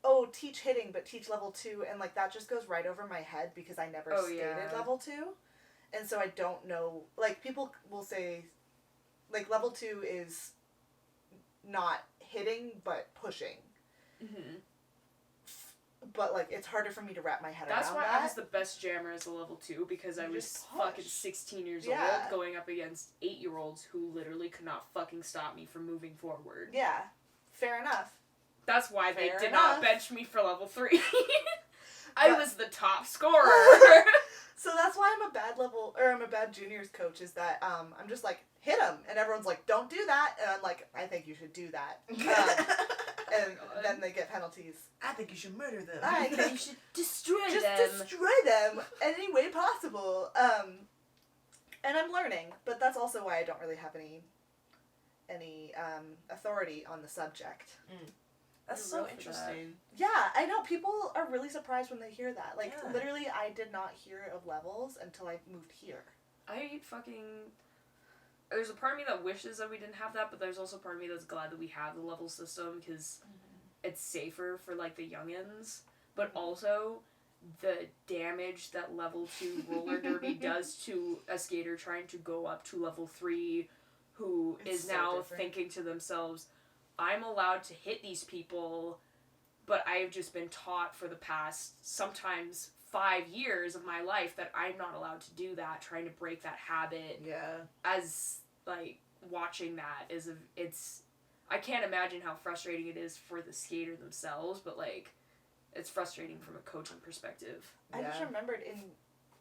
oh, teach hitting, but teach level 2, and, like, that just goes right over my head because I never stated level 2. And so I don't know, like, people will say, like, level 2 is not hitting, but pushing. Mm-hmm. But, like, it's harder for me to wrap my head That's around why that. I was the best jammer as a level 2, because I You was just fucking push. 16 years Yeah. old going up against 8-year-olds who literally could not fucking stop me from moving forward. Yeah. Fair enough. That's why they Fair did enough. not bench me for level 3. I But- was the top scorer. So that's why I'm a bad juniors coach, is that, I'm just like, hit him, and everyone's like, don't do that, and I'm like, I think you should do that. And then they get penalties. I think you should murder them. I think You should destroy just them. destroy them any way possible. And I'm learning, but that's also why I don't really have any authority on the subject. That's You're so real for interesting. Yeah, I know, people are really surprised when they hear that. Like, Yeah. literally, I did not hear of levels until I moved here. I fucking... There's a part of me that wishes that we didn't have that, but there's also a part of me that's glad that we have the level system, because it's safer for, like, the youngins. But also, the damage that level 2 roller derby does to a skater trying to go up to level 3, who It's is so now different. thinking to themselves, I'm allowed to hit these people, but I've just been taught for the past, sometimes 5 years of my life, that I'm not allowed to do that, trying to break that habit. Yeah. As, like, watching that it's, I can't imagine how frustrating it is for the skater themselves, but, like, it's frustrating from a coaching perspective. I just remembered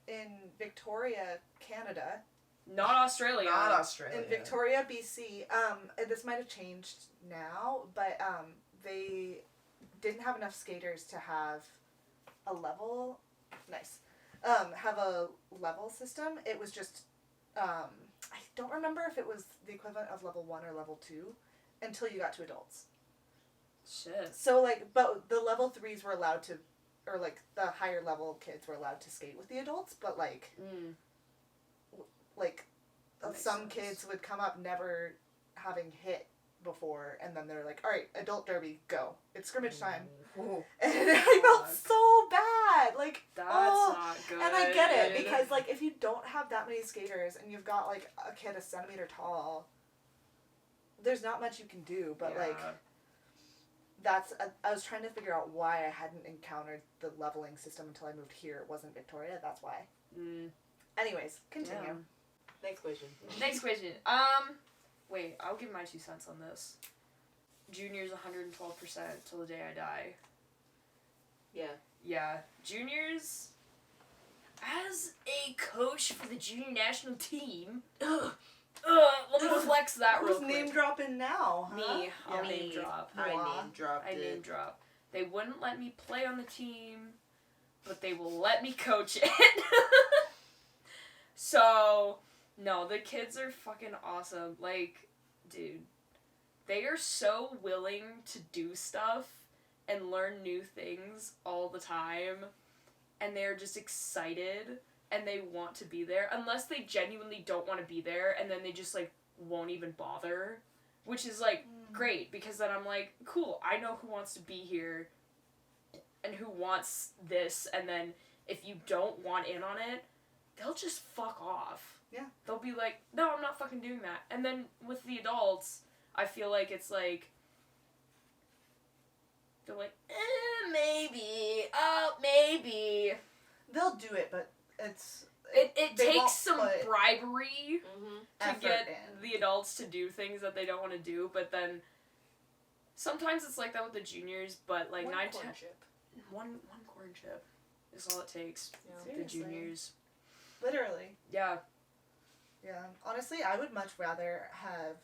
in Victoria, Canada. Not Australia. Not Australia. In Victoria, BC, and this might have changed now, but they didn't have enough skaters to have a level. Nice. Have a level system. It was just, I don't remember if it was the equivalent of level 1 or level 2 until you got to adults. Shit. So, like, but the level 3s were allowed to, or, like, the higher level kids were allowed to skate with the adults, but, like, like, That makes some sense. kids would come up never having hit before, and then they're like, alright, adult derby, go. It's scrimmage time. Whoa. And I felt Fuck. so bad. Like, That's oh. not good. And I get it, because, like, if you don't have that many skaters, and you've got, like, a kid a centimeter tall, there's not much you can do, but, like, I was trying to figure out why I hadn't encountered the leveling system until I moved here. It wasn't Victoria, that's why. Anyways, continue. Yeah. Next question. Next question. Wait, I'll give my 2 cents on this. Juniors 112% till the day I die. Yeah. Yeah. Juniors, as a coach for the junior national team, let me flex that real Who's quick. name dropping now, huh? Me. I'll Yeah. name drop. I Wow. name dropped I it. name drop. They wouldn't let me play on the team, but they will let me coach it. So, no, the kids are fucking awesome. Like, dude, they are so willing to do stuff and learn new things all the time, and they're just excited, and they want to be there, unless they genuinely don't want to be there, and then they just, like, won't even bother, which is, like, great, because then I'm like, cool, I know who wants to be here, and who wants this, and then if you don't want in on it, they'll just fuck off. Yeah. They'll be like, no, I'm not fucking doing that. And then with the adults, I feel like it's like, they're like, maybe, maybe. They'll do it, but it's... It they won't takes some put bribery to effort get in. the adults to do things that they don't want to do, but then sometimes it's like that with the juniors, but like One 9, corn 10, chip. one corn chip is all it takes. Yeah. The Seriously. juniors. Literally. Yeah. Yeah. Honestly, I would much rather have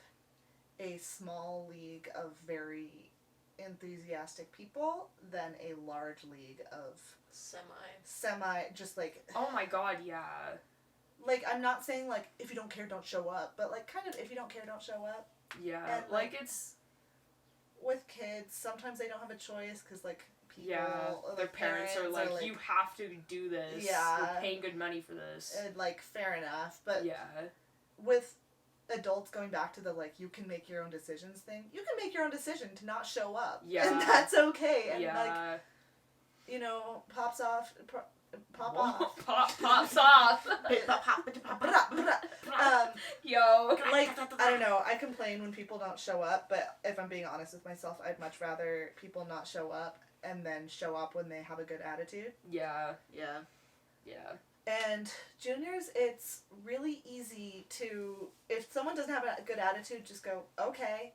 a small league of very enthusiastic people than a large league of just like... Oh my god, yeah. Like, I'm not saying, like, if you don't care, don't show up, but, like, kind of, if you don't care, don't show up. Yeah. And, like, like, it's... With kids, sometimes they don't have a choice, because, like, people... Yeah, or, their like, parents are like, you have to do this. Yeah. You're paying good money for this. And, like, fair enough, but yeah. with adults going back to the, like, you can make your own decisions thing. You can make your own decision to not show up. Yeah. And that's okay. And, yeah. like, you know, pops off. Pop off. Pops off. Yo. Like, I don't know. I complain when people don't show up, but if I'm being honest with myself, I'd much rather people not show up and then show up when they have a good attitude. Yeah. Yeah. Yeah. And juniors, it's really easy to, if someone doesn't have a good attitude, just go, okay.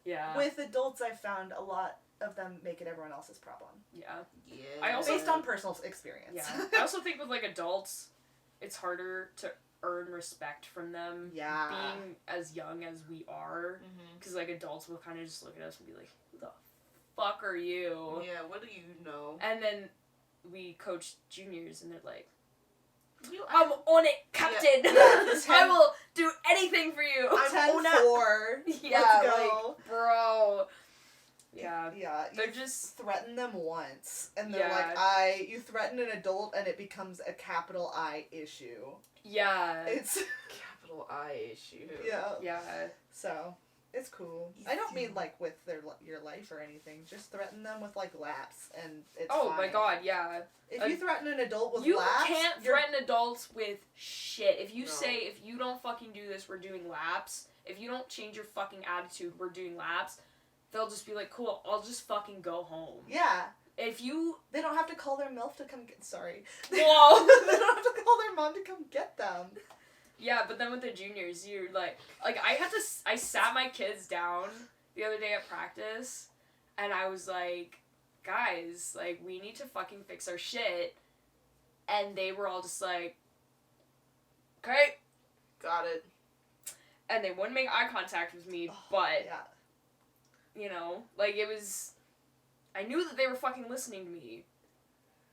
Yeah. With adults, I've found a lot of them make it everyone else's problem. Yeah. Yeah. I also- Based on personal experience. Yeah. I also think with, like, adults, it's harder to earn respect from them. Yeah. Being as young as we are. Mm-hmm. Because, like, adults will kind of just look at us and be like, who the fuck are you? Yeah, what do you know? And then we coach juniors and they're like, You, I'm on it, Captain! Yeah. I will do anything for you! I'm 10-4. Yeah, Let's go. like, bro. Yeah. Yeah. They're You just... threaten them once, and they're Yeah. like, you threaten an adult, and it becomes a capital I issue. Yeah. It's, capital I issue. yeah. Yeah. So, it's cool. I don't mean, like, with your life or anything. Just threaten them with, like, laps, and it's Oh fine. my god, yeah. If you threaten an adult with You laps, can't you're- threaten adults with shit. If you No. say, if you don't fucking do this, we're doing laps. If you don't change your fucking attitude, we're doing laps. They'll just be like, cool, I'll just fucking go home. Yeah. If you... They don't have to call their MILF to come get... Sorry. Whoa! They don't have to call their mom to come get them. Yeah, but then with the juniors, you're like... Like, I sat my kids down the other day at practice, and I was like, guys, like, we need to fucking fix our shit. And they were all just like, okay. Got it. And they wouldn't make eye contact with me, but... Yeah. You know, like, it was... I knew that they were fucking listening to me.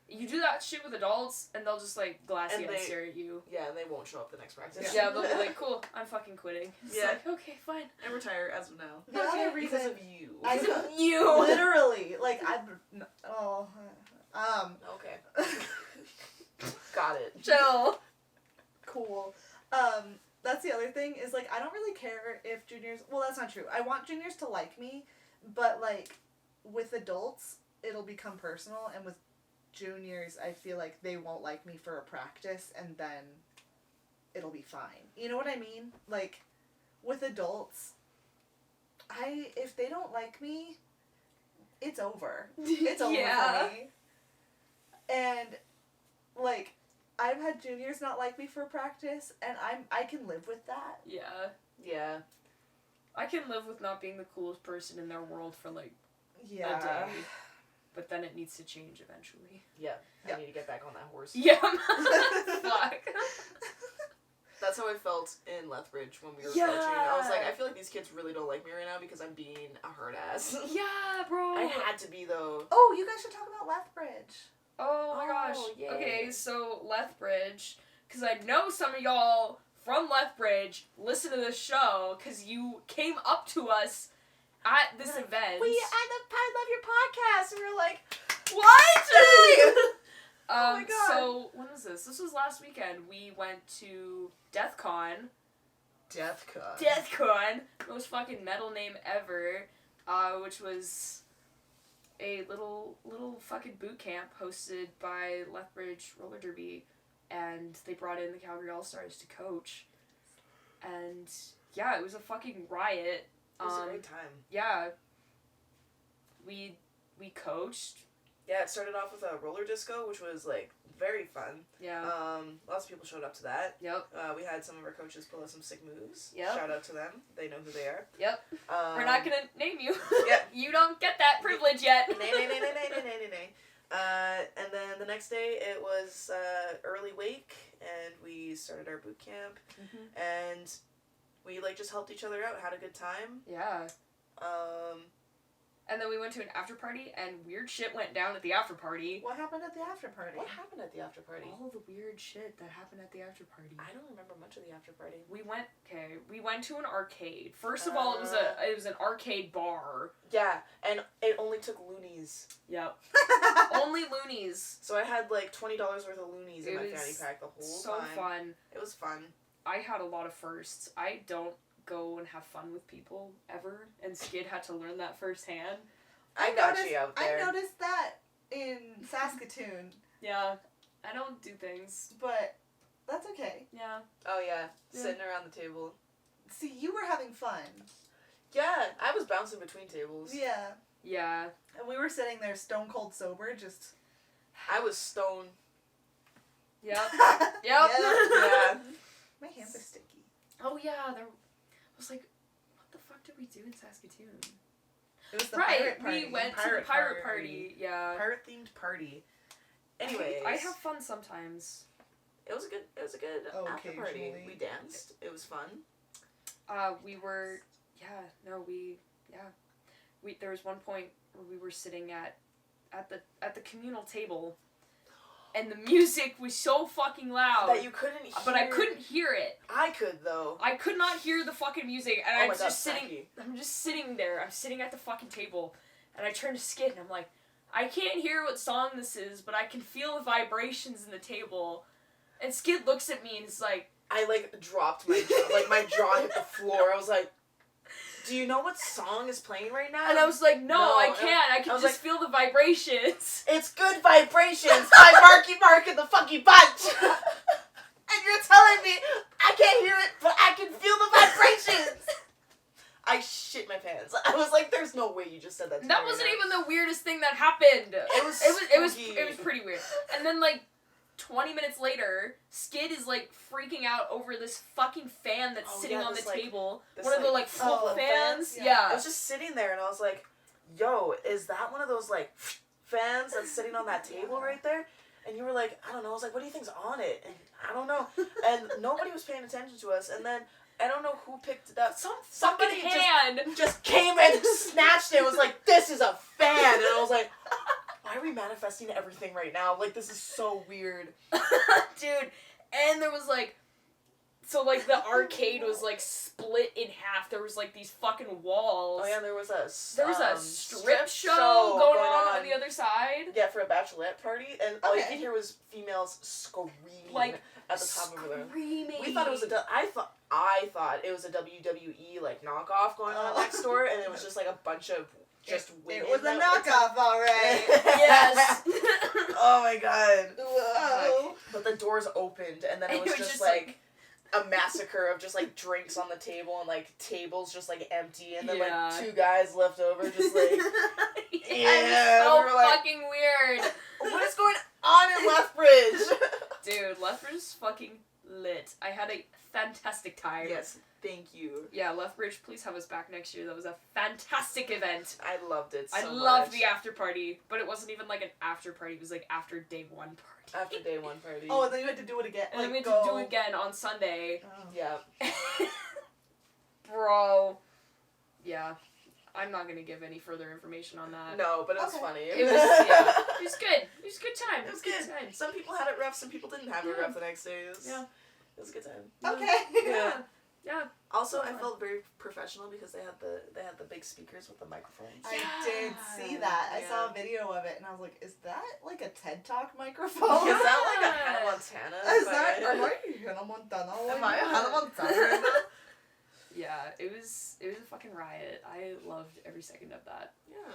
You do that shit with adults, and they'll just, like, glassy And eyed they- stare at you. Yeah, and they won't show up the next practice. Yeah, they'll be like, cool, I'm fucking quitting. It's Yeah. like, okay, fine. I retire as of now. The other Because reason... of you. I Because know. of you! Literally. Like, Okay. Got it. Chill. Cool. That's the other thing, is, like, I don't really care if juniors... Well, that's not true. I want juniors to like me, but, like, with adults, it'll become personal, and with juniors, I feel like they won't like me for a practice, and then it'll be fine. You know what I mean? Like, with adults, if they don't like me, it's over. It's over Yeah. for me. And, like, I've had juniors not like me for practice, and I can live with that. Yeah. Yeah. I can live with not being the coolest person in their world for, like, Yeah. a day. But then it needs to change eventually. Yeah. Yeah. I need to get back on that horse. Yeah. Fuck. That's how I felt in Lethbridge when we were Yeah. coaching. I was like, I feel like these kids really don't like me right now because I'm being a hard ass. Yeah, bro. I had to be, though. Oh, you guys should talk about Lethbridge. Oh my gosh. yay. Okay, so Lethbridge, because I know some of y'all from Lethbridge listen to this show because you came up to us at this event. I love your podcast. And we were like, What? Oh my God. So, when was this? This was last weekend. We went to DeathCon. DeathCon. DeathCon! Most fucking metal name ever. Which was a little fucking boot camp hosted by Lethbridge Roller Derby, and they brought in the Calgary All-Stars to coach. And yeah, it was a fucking riot. It was a great time. Yeah. We coached. Yeah, it started off with a roller disco, which was, like, very fun. Yeah. Lots of people showed up to that. Yep. We had some of our coaches pull out some sick moves. Yep. Shout out to them. They know who they are. Yep. We're not gonna name you. Yep. You don't get that privilege yet. Nay. And then the next day it was early wake, and we started our boot camp, and we, like, just helped each other out, had a good time. Yeah. And then we went to an after party, and weird shit went down at the after party. What happened at the after party? What happened at the after party? All the weird shit that happened at the after party. I don't remember much of the after party. We went to an arcade. First of all, it was an arcade bar. Yeah, and it only took loonies. Yep. Only loonies. So I had like $20 worth of loonies in It my was fanny pack the whole So time. fun. It was fun. I had a lot of firsts. I don't go and have fun with people ever, and Skid had to learn that firsthand. I got you out there. I noticed that in Saskatoon. Yeah, I don't do things. But that's okay. Yeah. Oh yeah, sitting around the table. See, you were having fun. Yeah, I was bouncing between tables. Yeah. Yeah. And we were sitting there stone cold sober, just... I was stoned. Yep. Yep. Yeah. My hands are sticky. Oh yeah, there was like, what the fuck did we do in Saskatoon? It was the Right, pirate party. we went to the pirate party. Yeah. Pirate themed party. Anyways, I have fun sometimes. It was a good after party. Occasionally. We danced. It was fun. There was one point where we were sitting at the communal table, and the music was so fucking loud That you couldn't hear. but I couldn't hear it. I could though. I could not hear the fucking music, and I'm just sitting there. I'm sitting at the fucking table, and I turn to Skid, and I'm like, I can't hear what song this is, but I can feel the vibrations in the table. And Skid looks at me and is like, I dropped my jaw. My jaw hit the floor. I was like, do you know what song is playing right now? and I was like, no, I No, can't. I can just feel the vibrations. It's good vibrations. I'm Marky Mark in the Funky Bunch. And you're telling me I can't hear it, but I can feel the vibrations. I shit my pants. I was like, there's no way you just said that to me. That wasn't even the weirdest thing that happened. It was pretty weird. And then 20 minutes later, Skid is freaking out over this fucking fan that's sitting on the table. One of the flip fans. Yeah. I was just sitting there and I was like, yo, is that one of those fans that's sitting on that table right there? And you were like, I don't know. I was like, what do you think's on it? And I don't know. And nobody was paying attention to us. And then I don't know who picked it up. Somebody hand just came and snatched it. It was like, this is a fan. And I was like, why are we manifesting everything right now? This is so weird. Dude, and there was the arcade was split in half. There was these fucking walls. Oh yeah, there was a strip show going on the other side. Yeah, for a bachelorette party, and all you could hear was females screaming at the top of them. We thought it was I thought it was a WWE knockoff going on next door, and it was just a bunch of just women. It was a knockoff, alright. Yes. Oh my god. Whoa. But the doors opened, and then it was just a massacre of just drinks on the table and tables just empty, and then two guys left over just yeah, so fucking weird. What is going on in Lethbridge? Dude, Lethbridge is fucking lit. I had a fantastic time. Yes, thank you. Yeah, Lethbridge, please have us back next year. That was a fantastic event. I loved it so much. I loved the after party, but it wasn't even an after party. It was after day one party. After day one party. Oh, and then you had to do it again. And then we had to do it again on Sunday. Oh. Yeah. Bro. Yeah. I'm not gonna give any further information on that. No, but it was funny. It was It was good. It was a good time. It was good. Time. Some people had it rough, some people didn't have it rough the next day. It was a good time. Okay. Yeah. Also, I felt very professional because they had the big speakers with the microphones. I did see that. I saw a video of it, and I was like, is that a TED Talk microphone? Is that a Hannah Montana? Am I Hannah Montana? Am I Hannah Montana? Yeah, it was a fucking riot. I loved every second of that. Yeah.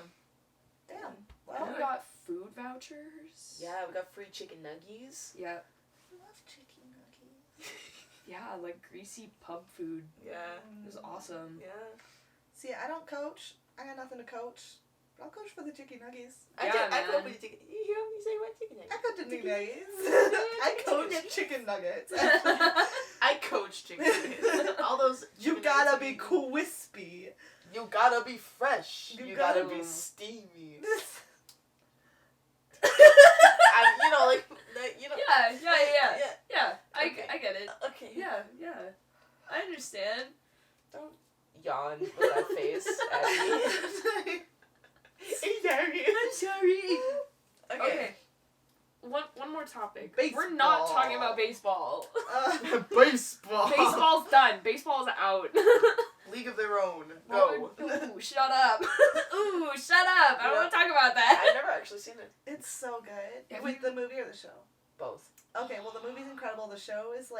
Damn. Well, we got food vouchers. Yeah, we got free chicken nuggies. Yeah. I love chicken nuggets. Yeah, greasy pub food. Yeah. It was awesome. Yeah. See, I don't coach. I got nothing to coach. But I'll coach for the chicken nuggies. I coach for the chicken. You hear me say what chicken nuggets? I coach chicken nuggets. I coach chicken nuggets. I coach chicken nuggets. All those. You gotta be crispy. You gotta be fresh. You gotta be be steamy. Yeah. Okay. I get it. Okay. Yeah. I understand. Don't yawn with that face at me. I'm sorry. Okay. One more topic. Baseball. We're not talking about baseball. Baseball. Baseball's done. Baseball's out. League of Their Own. Go. Ooh, shut up. Ooh, shut up. I don't want to talk about that. I've never actually seen it. It's so good. Have With you- the movie or the show? Both. Okay, well the movie's incredible. The show is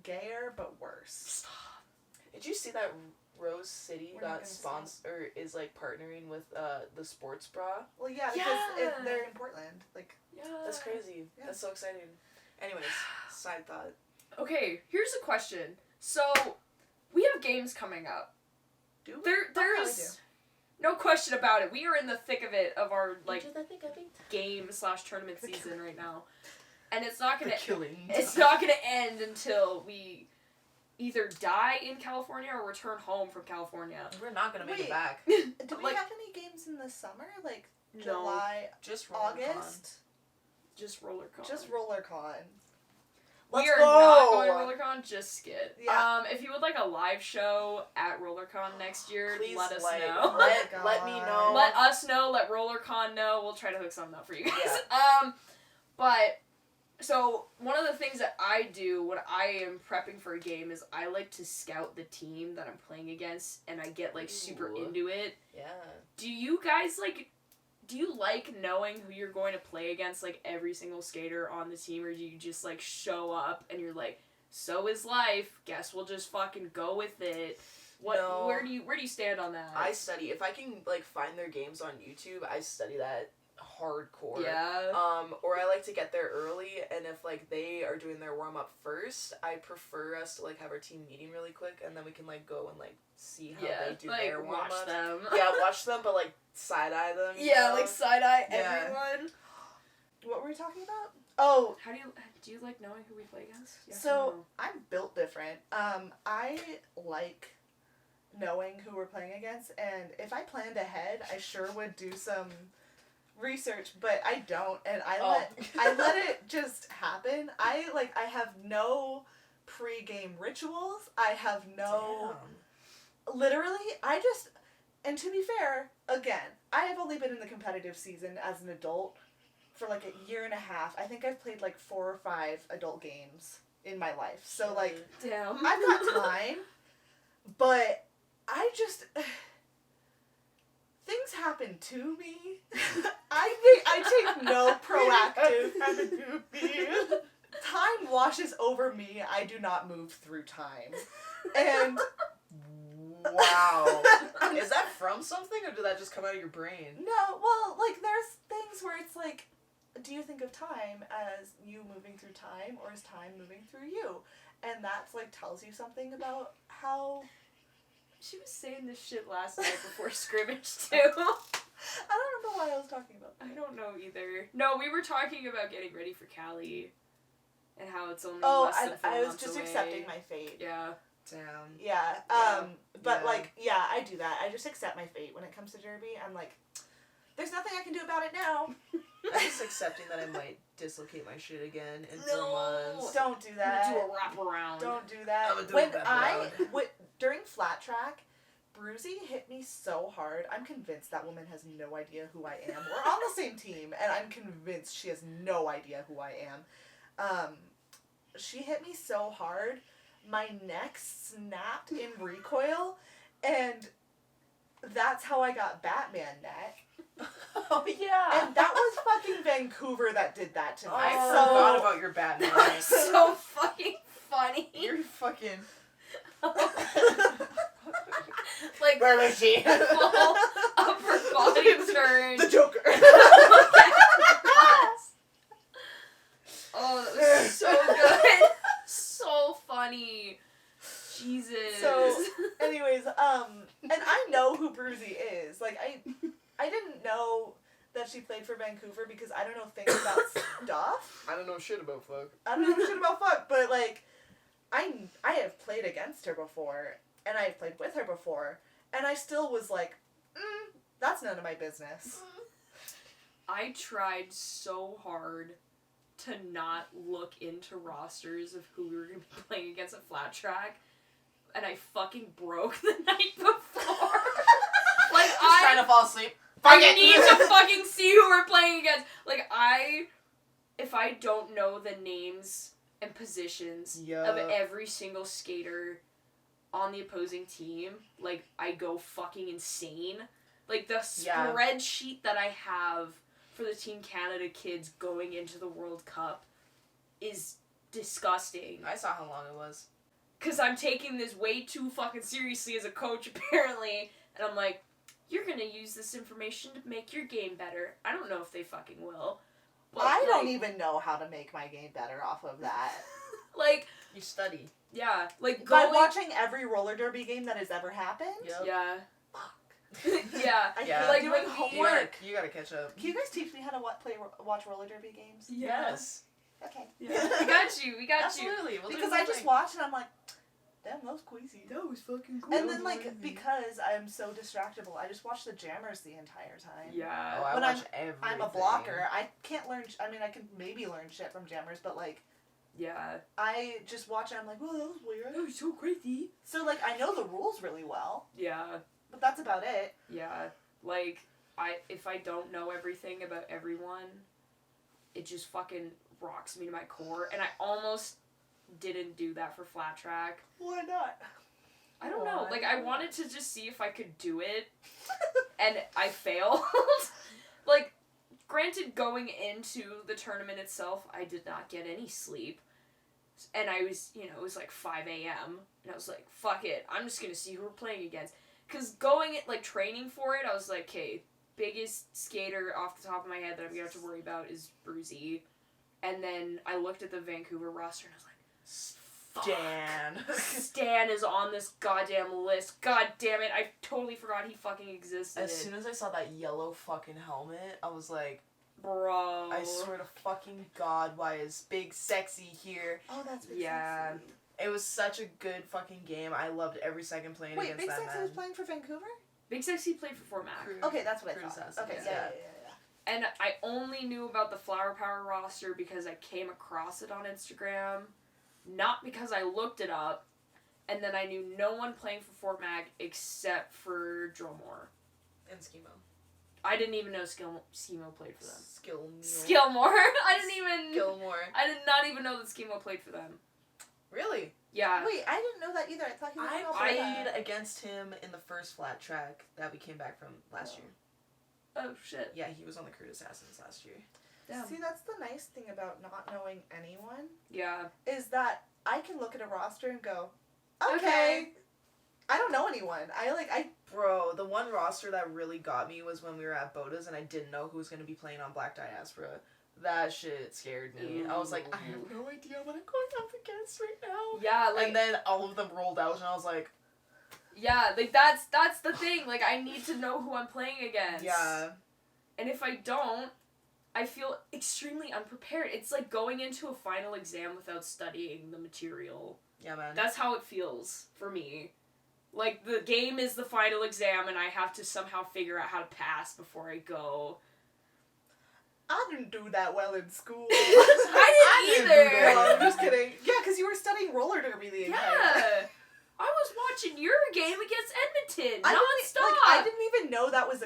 gayer but worse. Stop. Did you see that Rose City We're not got gonna sponsored or is like partnering with the sports bra? Well, yeah, because they're in Portland. Like, Yeah. That's crazy. Yeah. That's so exciting. Anyways, side thought. Okay, here's a question. So, we have games coming up. Do we? There's no question about it. We are in the thick of it of our like Into the thick of it. game/tournament season right now, and it's not gonna killing. it's not gonna end until we either die in California or return home from California. We're not gonna make it Wait. back. do we Like- have any games in the summer? Like, No. July, Just RollerCon. August? Just RollerCon. Just RollerCon. We Let's are go! not going RollerCon, just skid. Yeah. If you would like a live show at RollerCon next year, Please let us like, know. Let me know. Let us know, let RollerCon know. We'll try to hook something up for you guys. But so one of the things that I do when I am prepping for a game is I like to scout the team that I'm playing against, and I get like super Ooh. into it. Yeah. Do you guys do you like knowing who you're going to play against, like every single skater on the team, or do you just like show up and you're like, so is life, guess we'll just fucking go with it? No. Where do you stand on that? I study. If I can like find their games on YouTube, I study that hardcore. Yeah. Or I like to get there early, and if like they are doing their warm up first, I prefer us to like have our team meeting really quick, and then we can like go and like see how they do like, their warm watch ups. them. Yeah, watch them, but like side eye them. you Yeah, know? like side-eye Yeah. everyone. What were we talking about? Oh, How do you like knowing who we play against? Yes or so no? I'm built different. I like knowing who we're playing against, and if I planned ahead, I sure would do some research, but I don't, and I let it just happen. I have no pre-game rituals. I have no literally, and to be fair, again, I have only been in the competitive season as an adult for like a year and a half. I think I've played like 4 or 5 adult games in my life. So like, damn. I've got time, but I just things happen to me. I take no proactive. Time washes over me. I do not move through time. And wow. Is that from something, or did that just come out of your brain? no, well, like there's things where it's like, do you think of time as you moving through time, or is time moving through you? And that's like tells you something about how. She was saying this shit last night before scrimmage too. I don't remember why I was talking about that. I don't know either. No, we were talking about getting ready for Cali, and how it's only Oh, less than 4 I was months just away. accepting my fate. Yeah. Damn. Yeah. But Yeah. like, yeah, I do that. I just accept my fate when it comes to Derby. I'm like, there's nothing I can do about it now. I'm just accepting that I might dislocate my shit again in 4 No. months. Don't do that. Do a wraparound. Don't do that. I'm gonna do When a wraparound. during flat track, Bruzy hit me so hard. I'm convinced that woman has no idea who I am. We're on the same team, and I'm convinced she has no idea who I am. She hit me so hard, my neck snapped in recoil, and that's how I got Batman neck. Oh yeah. And that was fucking Vancouver that did that to me. I So- forgot about your Batman. That's so fucking funny. You're fucking. Like, Where was she? full upper body turn. The Joker. Oh, that was so good. So funny. Jesus. So, anyways, and I know who Bruzy is. Like, I didn't know that she played for Vancouver because I don't know things about stuff. I don't know shit about fuck. I don't know shit about fuck, but like, I have played against her before, and I have played with her before, and I still was like, that's none of my business. I tried so hard to not look into rosters of who we were going to be playing against at Flat Track, and I fucking broke the night before. Like, Just trying to fall asleep. I need to fucking see who we're playing against. Like, if I don't know the names and positions of every single skater on the opposing team, like, I go fucking insane. Like, the spreadsheet that I have for the Team Canada kids going into the World Cup is disgusting. I saw how long it was. Because I'm taking this way too fucking seriously as a coach, apparently. And I'm like, you're gonna use this information to make your game better. I don't know if they fucking will. But, I don't even know how to make my game better off of that. Like... You study. Yeah. Like, By watching every roller derby game that has ever happened? Yep. Yeah. Fuck. Yeah. I Yeah. hate Like, doing when homework. You gotta catch up. Can you guys teach me how to watch roller derby games? Yes. Okay. Yeah. We got you. We got you. Absolutely. We'll do Because the I same just thing. watch and I'm like, damn, that was queasy. That was fucking cool. And then, like, because I'm so distractible, I just watch the jammers the entire time. Yeah. Oh, I When watch everything. I'm a blocker. I can't learn... I mean, I can maybe learn shit from jammers, but, like... Yeah. I just watch and I'm like, well, that was weird. That was so crazy. So, like, I know the rules really well, Yeah. but that's about it. Yeah. Like, if I don't know everything about everyone, it just fucking rocks me to my core. And I almost didn't do that for flat track. Why not? I don't know. Why? Like, I wanted to just see if I could do it, and I failed. Like, granted, going into the tournament itself, I did not get any sleep. And I was, it was like 5 a.m. And I was like, fuck it. I'm just going to see who we're playing against. Because training for it, I was like, okay, biggest skater off the top of my head that I'm going to have to worry about is Bruzy. And then I looked at the Vancouver roster and I was like, Stan. Stan is on this goddamn list. God damn it. I totally forgot he fucking existed. As soon as I saw that yellow fucking helmet, I was like, bro. I swear to fucking God, why is Big Sexy here? Oh, that's Big Yeah. Sexy. It was such a good fucking game. I loved every second playing Wait, against Big that Sexy man. was playing for Vancouver? Big Sexy played for Fort Mac. Crew. Okay, that's what I Crew thought. Assassins, Okay, yeah. yeah. And I only knew about the Flower Power roster because I came across it on Instagram. Not because I looked it up. And then I knew no one playing for Fort Mac except for Dromore. And Schemo. I didn't even know Schemo played for them. Skillmore. Gilmore. I did not even know that Schemo played for them. Really? Yeah. Wait, I didn't know that either. I thought he was I in Alberta. played against him in the first flat track that we came back from last year. Oh, shit. Yeah, he was on the Crew Assassins last year. Damn. See, that's the nice thing about not knowing anyone, Yeah. is that I can look at a roster and go, Okay. okay. I don't know anyone. Bro, the one roster that really got me was when we were at Boda's and I didn't know who was going to be playing on Black Diaspora. That shit scared me. I was like, I have no idea what I'm going up against right now. Yeah, like... And then all of them rolled out and I was like... Yeah, like, that's the thing. Like, I need to know who I'm playing against. Yeah. And if I don't, I feel extremely unprepared. It's like going into a final exam without studying the material. Yeah, man. That's how it feels for me. Like, the game is the final exam, and I have to somehow figure out how to pass before I go. I didn't do that well in school. I didn't No, either! I'm just kidding. Yeah, because you were studying roller derby the entire time. Yeah! I was watching your game against Edmonton, non-stop! I didn't even know that was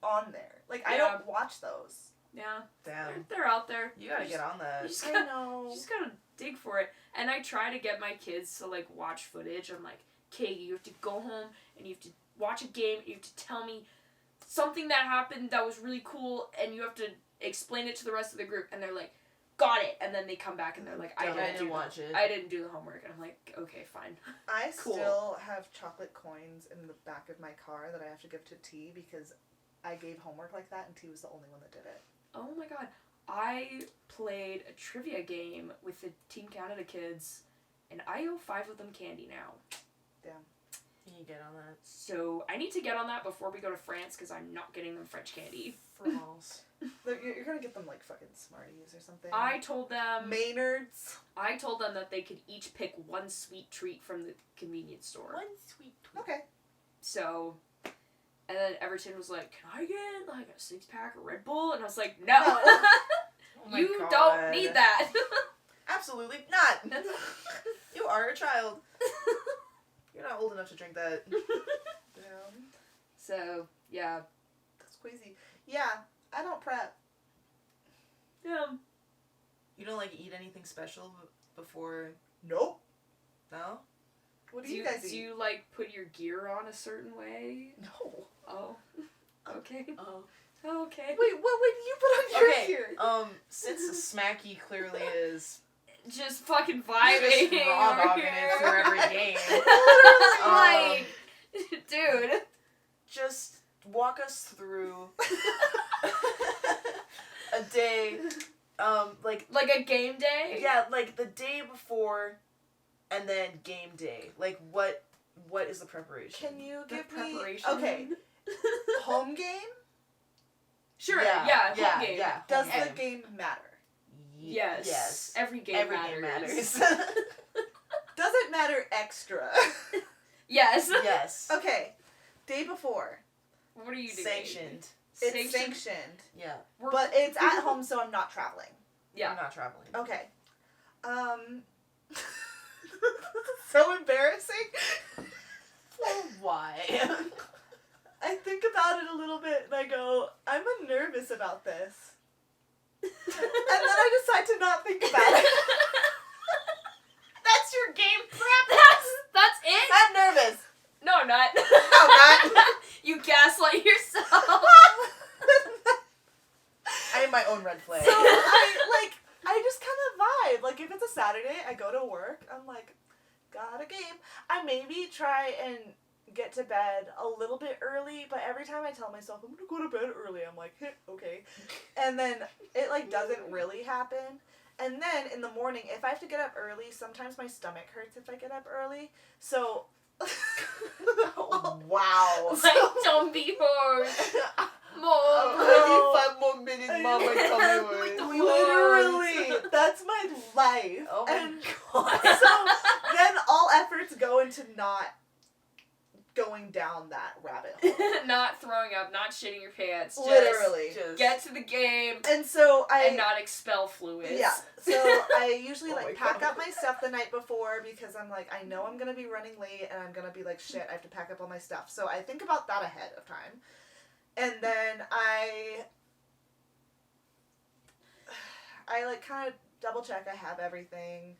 on there. Like, I Yeah. don't watch those. Yeah. Damn. They're out there. You gotta get on You that. just I gotta, know. you just gotta dig for it. And I try to get my kids to, like, watch footage. I'm like, okay, you have to go home and you have to watch a game and you have to tell me something that happened that was really cool and you have to explain it to the rest of the group. And they're like, got it. And then they come back and they're like, I didn't watch it. I didn't do the homework. And I'm like, okay, fine. I Cool. still have chocolate coins in the back of my car that I have to give to T because I gave homework like that and T was the only one that did it. Oh my god. I played a trivia game with the Team Canada kids and I owe 5 of them candy now. Damn. You need to get on that. So I need to get on that before we go to France because I'm not getting them French candy. For malls. You're gonna get them like fucking Smarties or something. I told them Maynards. that they could each pick one sweet treat from the convenience store. One sweet tweet. Okay. So, and then Everton was like, "Can I get like a 6-pack of Red Bull?" And I was like, "No, Oh my you God. don't need that." Absolutely not. You are a child. You're not old enough to drink that. Damn. So yeah, That's crazy. Yeah, I don't prep. yeah. You don't like eat anything special before? Nope. No. What do Do you guys do eat? you like put your gear on a certain way? No. Oh, okay. Oh. Okay. Wait, what would you put on your Okay. gear? Since Smacky clearly is just fucking vibing. Just raw over dogging here. it through every game. Like, dude. Just walk us through a day, like a game day? yeah, like the day before, and then game day. Like what is the preparation? Can you The give me preparation. okay home game? Sure, Yeah, yeah, yeah, home game. yeah. Does Okay. the game matter? Yes. Yes. Every game Every matters. game matters. Does it matter extra? Yes. Yes. Okay, day before. What are you doing? Sanctioned. It's sanctioned, Yeah. but it's at home, so I'm not traveling. Yeah. I'm not traveling. Okay. So embarrassing. Why? I think about it a little bit and I go, I'm nervous about this. And then I decide to not think about it. That's your game prep. That's it? I'm nervous. No, I'm not. No, I'm not. You gaslight yourself. I have my own red flag. So I just kind of vibe. Like if it's a Saturday, I go to work. I'm like, got a game. I maybe try and get to bed a little bit early, but every time I tell myself I'm gonna go to bed early, I'm like, okay. And then it like doesn't really happen. And then in the morning, if I have to get up early, sometimes my stomach hurts if I get up early. So Wow. Like, don't be hard. Mom. I need 5 more minutes, Mom. My tummy hurts. Literally, that's my life. Oh my And god. so then all efforts go into not going down that rabbit hole. Not throwing up, not shitting your pants. Just Literally. Just get to the game And so and not expel fluids. yeah. So I usually Oh my like pack God. up my stuff the night before because I'm like, I know I'm gonna be running late and I'm gonna be like, shit, I have to pack up all my stuff. So I think about that ahead of time. And then I like kind of double check I have everything.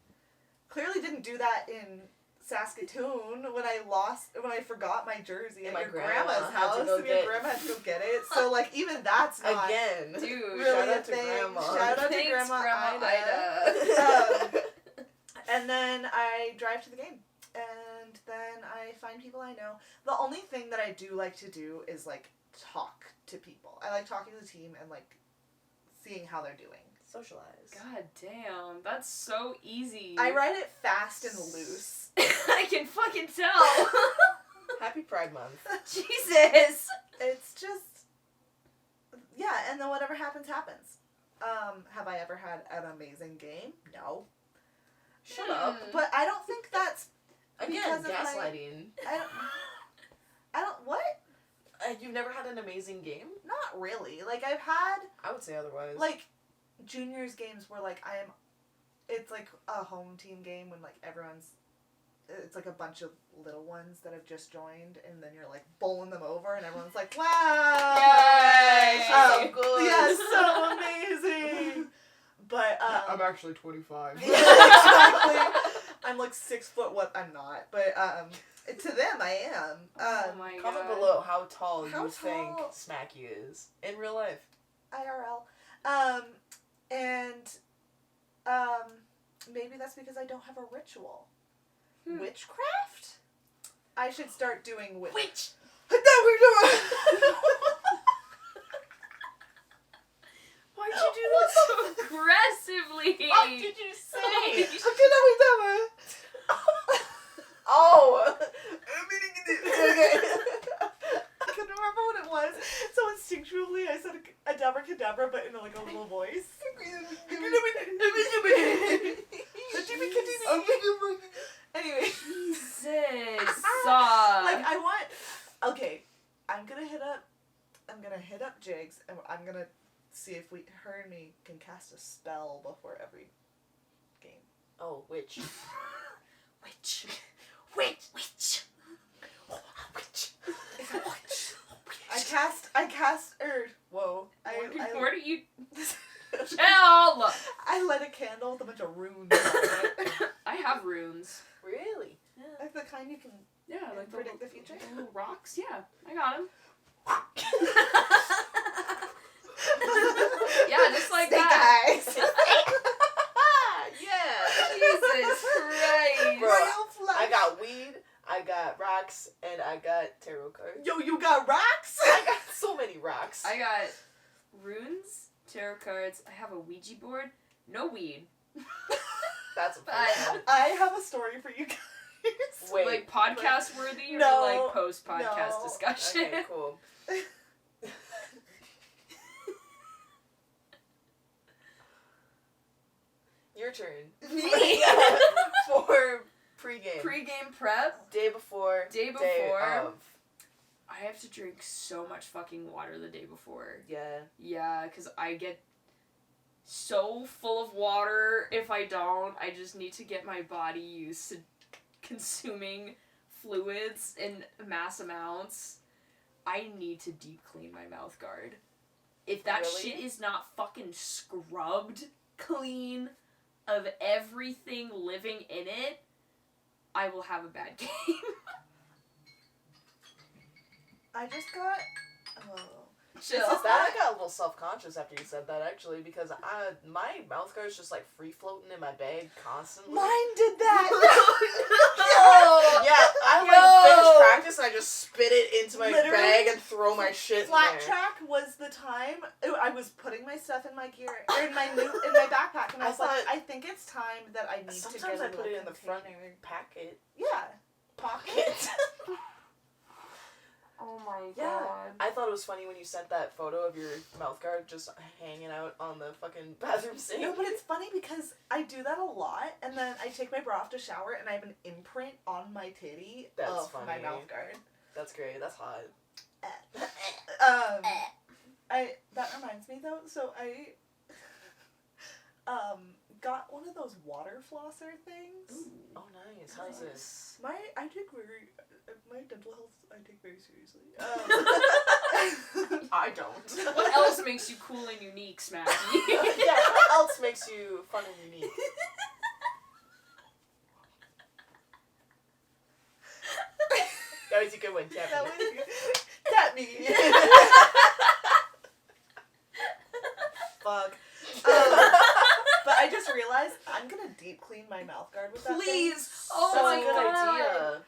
Clearly didn't do that in Saskatoon when I forgot my jersey at My your grandma grandma's had to house go and your get- grandma had to go get it. So like even that's not Again. Dude, really shout a out to thing. Grandma. Shout out to Thanks, Grandma Grandma Ida. Ida. And then I drive to the game. And then I find people I know. The only thing that I do like to do is like talk to people. I like talking to the team and like seeing how they're doing. Socialize. God damn, that's so easy. I ride it fast and loose. I can fucking tell. Happy Pride Month. Jesus. It's just, yeah, and then whatever happens, happens. Have I ever had an amazing game? No. Shut up. But I don't think that's Again, because of my- gaslighting. I don't, what? You've never had an amazing game? Not really. Like, I've had, I would say otherwise. like, juniors games where, like, it's like a home team game when, like, it's like a bunch of little ones that have just joined, and then you're, like, bowling them over, and everyone's like, wow! Yay! She's so good. Yeah, so amazing! But, actually 25. yeah, exactly. I'm like 6 foot what I'm not, but to them I am. Oh my god. Comment below how tall How you think tall? Smacky is in real life. IRL. Maybe that's because I don't have a ritual. Witchcraft? I should start doing Witch. Why'd you do that so aggressively? What did you say? Oh! Oh! I couldn't remember what it was. So instinctually I said abracadabra, but in like a little voice. Anyway. Jesus. Like I want. Okay, I'm gonna hit up Jigs, and I'm gonna see if her and me can cast a spell before every game. Oh, which? Witch. Witch. Witch. Witch. I cast. Whoa. Where do you? Hell. I lit a candle with a bunch of runes on it. I have runes. Really? Yeah. Like the kind you can. Yeah, like Predict the future? The little rocks. Yeah, I got them. Yeah, just like Snake that. eyes. Yeah. rocks, and I got tarot cards. Yo, you got rocks? I got so many rocks. I got runes, tarot cards. I have a Ouija board. No weed. That's a I have a story for you guys. Wait. Like podcast worthy or No, like post podcast no. discussion? Okay, cool. Your turn. Me? For pregame. Pre-game prep. Day before. Day before. Day of. I have to drink so much fucking water the day before. Yeah. Yeah, because I get so full of water if I don't. I just need to get my body used to consuming fluids in mass amounts. I need to deep clean my mouth guard. If that Really? shit is not fucking scrubbed clean of everything living in it, I will have a bad game. I just got. Oh. Chill. I got a little self-conscious after you said that, actually, because my mouth guard's just, like, free-floating in my bag constantly. Mine did that! Yeah, I, like, finished practice and I just spit it into my Literally, bag and throw my shit Flat in there. track was the time I was putting my stuff in my gear, or in my backpack, and I was like, I think it's time that I need to get Sometimes a I put it in the container. front packet. Yeah. Pocket. Oh my Yeah. god. I thought it was funny when you sent that photo of your mouth guard just hanging out on the fucking bathroom sink. No, but it's funny because I do that a lot, and then I take my bra off to shower, and I have an imprint on my titty That's of my funny. mouth guard. That's great. That's hot. That reminds me though. So I got one of those water flosser things. Ooh. Oh, nice. How's this? My dental health I take very seriously. I don't. What else makes you cool and unique, Smacky? Yeah, what else makes you fun and unique? That was a good one, Tap. That was tap me. Fuck. But I just realized I'm gonna deep clean my mouth guard with that thing. Please! Oh That's my a good god! idea.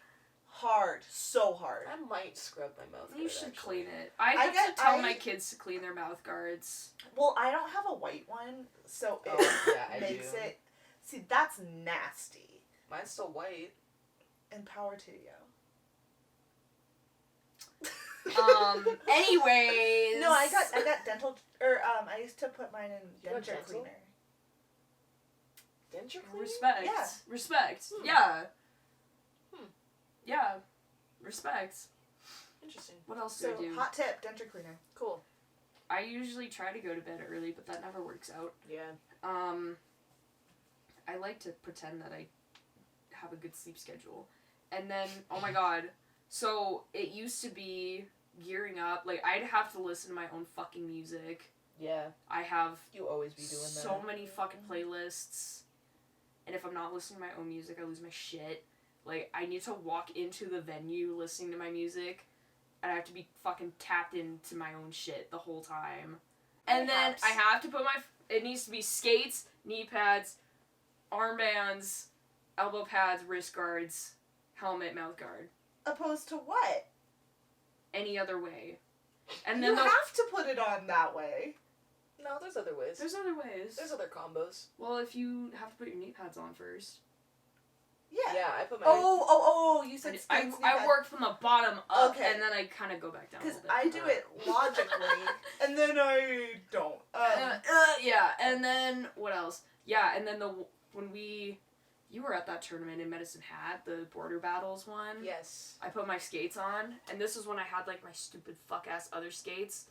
Hard, so hard. I might scrub my mouth guard. You should actually. clean it. I have get- to tell I- my kids to clean their mouth guards. Well, I don't have a white one, so it Yeah, I makes do. it. See, that's nasty. Mine's still white. And power to you. Anyways. No, I got dental, I used to put mine in You got denture dental? cleaner. Denture cleaner? Respect. Yeah. Respect. Hmm. Yeah. Hmm. Yeah. Respect. Interesting. What else do So, I do? hot tip, denture cleaner. Cool. I usually try to go to bed early, but that never works out. Yeah. I like to pretend that I have a good sleep schedule. And then, oh my god. So, it used to be gearing up. Like, I'd have to listen to my own fucking music. Yeah. I have You always be doing that. so many fucking playlists. And if I'm not listening to my own music, I lose my shit. Like, I need to walk into the venue listening to my music, and I have to be fucking tapped into my own shit the whole time. And then I have to put it needs to be skates, knee pads, armbands, elbow pads, wrist guards, helmet, mouth guard. Opposed to what? Any other way. And then You have to put it on that way. No, there's other ways. there's other ways. There's other combos. Well, if you have to put your knee pads on first. Yeah. Yeah, I put my... Oh, you said skates. I work from the bottom up, Okay. and then I kind of go back down a Because little bit. I do it logically, and then I don't. Yeah, and then, what else? Yeah, and then you were at that tournament in Medicine Hat, the Border Battles one. Yes. I put my skates on, and this is when I had, like, my stupid fuck-ass other skates,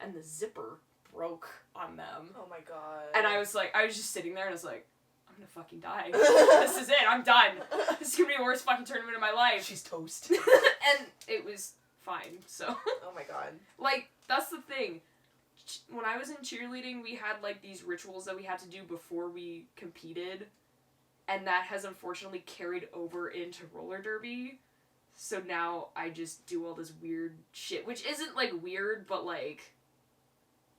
and the zipper broke on them. Oh my god. And I was just sitting there, and I was like, I'm gonna fucking die. This is it, I'm done. This is gonna be the worst fucking tournament of my life. She's toast. And it was fine, so. Oh my god. Like, that's the thing. When I was in cheerleading, we had, like, these rituals that we had to do before we competed. And that has unfortunately carried over into roller derby. So now I just do all this weird shit. Which isn't, like, weird, but, like,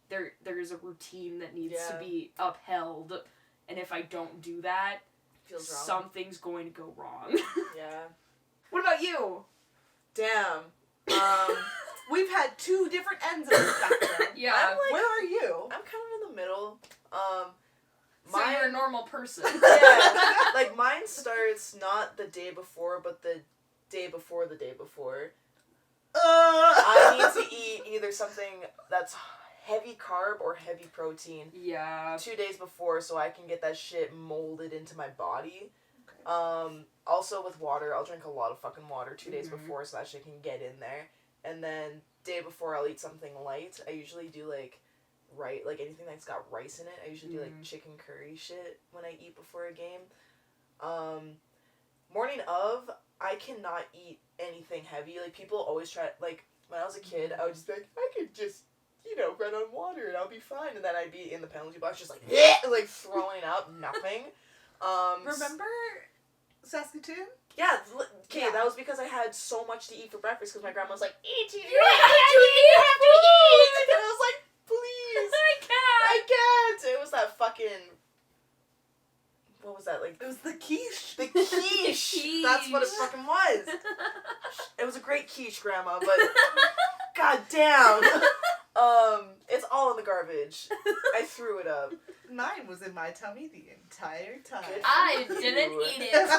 there's a routine that needs to be upheld. And if I don't do that, Feels wrong. something's going to go wrong. Yeah. What about you? Damn. We've had two different ends of the spectrum. Yeah. I'm like, Where are you? I'm kind of in the middle. So you're a normal person. Yeah. Like, mine starts not the day before, but the day before the day before. I need to eat either something that's heavy carb or heavy protein. Yeah. 2 days before, so I can get that shit molded into my body. Okay. Also with water, I'll drink a lot of fucking water 2 days Mhm. before, so that shit can get in there. And then day before, I'll eat something light. I usually do like anything that's got rice in it. I usually do like chicken curry shit when I eat before a game. Morning of, I cannot eat anything heavy. Like, people always try, like, when I was a kid, I would just be like, I could just, run on water and I'll be fine. And then I'd be in the penalty box just like, like throwing up nothing. Remember Saskatoon? Yeah, okay, Yeah. that was because I had so much to eat for breakfast because my grandma was like, eat, you have to eat. And I was like, please, I I can't. It was that fucking, what was that, like, It was the quiche. the quiche. That's what it fucking was. It was a great quiche, Grandma, but god damn. It's all in the garbage. I threw it up. Mine was in my tummy the entire time. Good. I didn't eat it.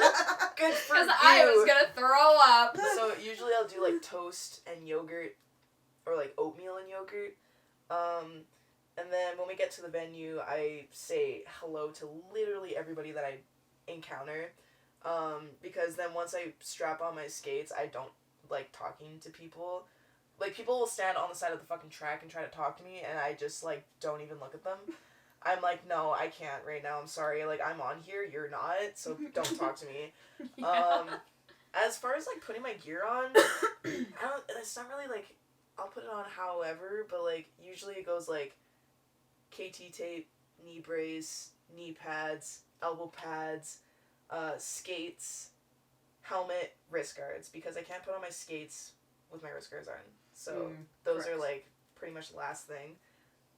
Good for Because you. I was gonna throw up. So usually I'll do like toast and yogurt, or like oatmeal and yogurt. And then when we get to the venue, I say hello to literally everybody that I encounter. Because then once I strap on my skates, I don't like talking to people. Like, people will stand on the side of the fucking track and try to talk to me, and I just, like, don't even look at them. I'm like, no, I can't right now, I'm sorry. Like, I'm on here, you're not, so don't talk to me. Yeah. As far as, like, putting my gear on, it's not really, like, I'll put it on however, but, like, usually it goes, like, KT tape, knee brace, knee pads, elbow pads, skates, helmet, wrist guards, because I can't put on my skates with my wrist guards on. So those correct. are like pretty much the last thing.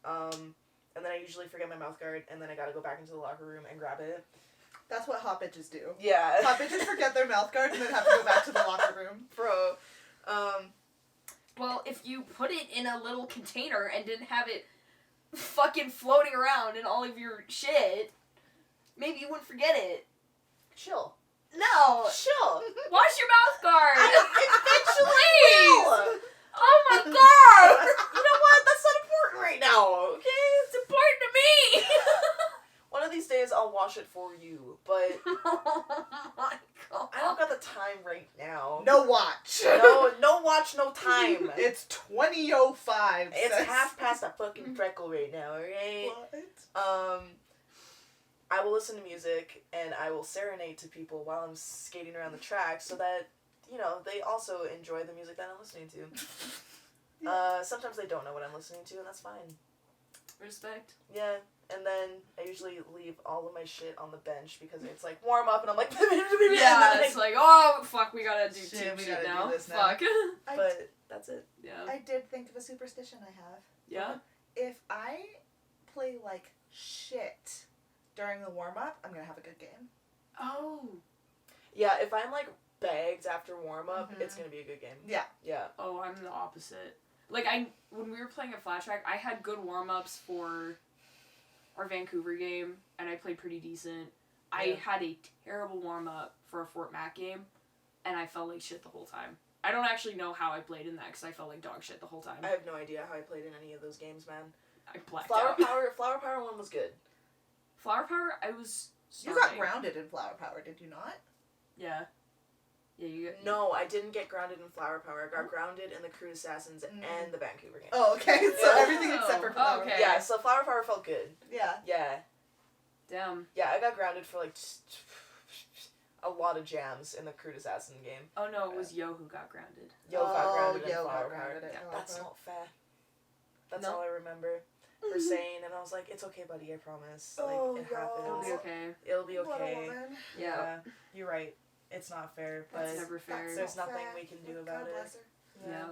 And then I usually forget my mouth guard, and then I gotta go back into the locker room and grab it. That's what hot bitches do. Yeah. Hot bitches forget their mouth guard and then have to go back to the locker room. Bro. Well, if you put it in a little container and didn't have it fucking floating around in all of your shit, maybe you wouldn't forget it. Chill. No! Chill. Wash your mouth guard! Eventually Please! will. Oh my god! You know what? That's not important right now, okay? It's important to me! One of these days I'll wash it for you, but Oh my god. I don't got the time right now. No watch. No watch, no time. It's 20:05. It's sis. half past a fucking freckle right now, alright? What? I will listen to music and I will serenade to people while I'm skating around the track so that, they also enjoy the music that I'm listening to. Sometimes they don't know what I'm listening to, and that's fine. Respect. Yeah, and then I usually leave all of my shit on the bench because it's like warm up and I'm like, Yeah, it's like, oh, fuck, we gotta do team we shit gotta now. do this now. Fuck. but that's it. Yeah. I did think of a superstition I have. Yeah? If I play like shit during the warm-up, I'm gonna have a good game. Oh. Yeah, if I'm like bagged after warm up, Mhm. it's gonna be a good game. Yeah. Yeah. Oh, I'm the opposite. Like, when we were playing at Flat Track, I had good warm-ups for our Vancouver game, and I played pretty decent. Yeah. I had a terrible warm-up for a Fort Mac game, and I felt like shit the whole time. I don't actually know how I played in that, because I felt like dog shit the whole time. I have no idea how I played in any of those games, man. I blacked Flower out. Power one was good. Flower Power, I was You starving. got grounded in Flower Power, did you not? Yeah. Yeah, you got... No, I didn't get grounded in Flower Power. I got grounded in the Crude Assassins and the Vancouver game. Oh, okay. So Yeah. everything except for Flower Okay. Power. Yeah, so Flower Power felt good. Yeah. Yeah. Damn. Yeah, I got grounded for like a lot of jams in the Crude Assassin game. Oh no, it was Yo who got grounded. Yo got grounded in Yo Flower got Power. grounded at Yeah, Flower That's Power. not fair. That's No. all I remember her saying, and I was like, "It's okay, buddy. I promise. Like Oh, it y'all. happens. It'll be okay. It'll be What a okay." woman. Yeah. You're right. It's not fair, but That's never fair. That's there's not nothing fair. we can do God about it. bless her. Yeah.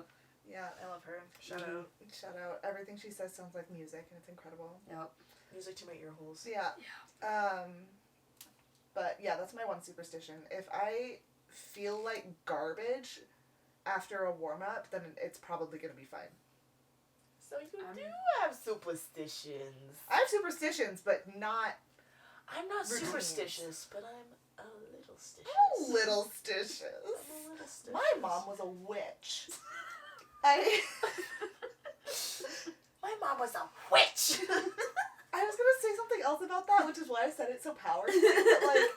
Yeah. I love her. Shout Mhm. out. Shout out. Everything she says sounds like music, and it's incredible. Yep. Music to my ear holes. Yeah. But yeah, that's my one superstition. If I feel like garbage after a warm-up, then it's probably going to be fine. So you do have superstitions. I have superstitions, but not... I'm not routines. superstitious, but I'm a little stitious. I'm a little stitious. I'm a little stitious. My mom was a witch. My mom was a witch! I was gonna say something else about that, which is why I said it so powerfully, but, like,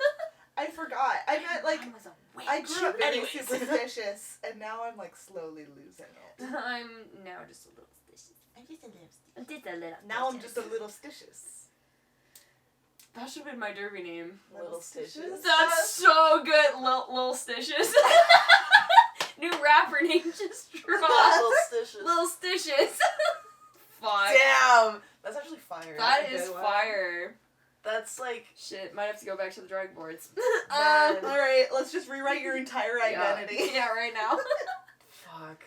I forgot. I meant, like, My mom was a witch. I grew up very Anyways. superstitious, and now I'm, like, slowly losing it. I'm now just a little stitious. I'm just a little stitious. I'm just a little. Now I'm just a little stitious. That should have been my derby name. Little stitches. That's so good, Lil Stitches. New rapper name just dropped. Little stitches. Lil Stitches. Fuck. Damn! That's actually fire. That That's a is good one. fire. That's like... Shit, might have to go back to the drawing boards. Alright, let's just rewrite your entire identity. Yeah, right now. Fuck.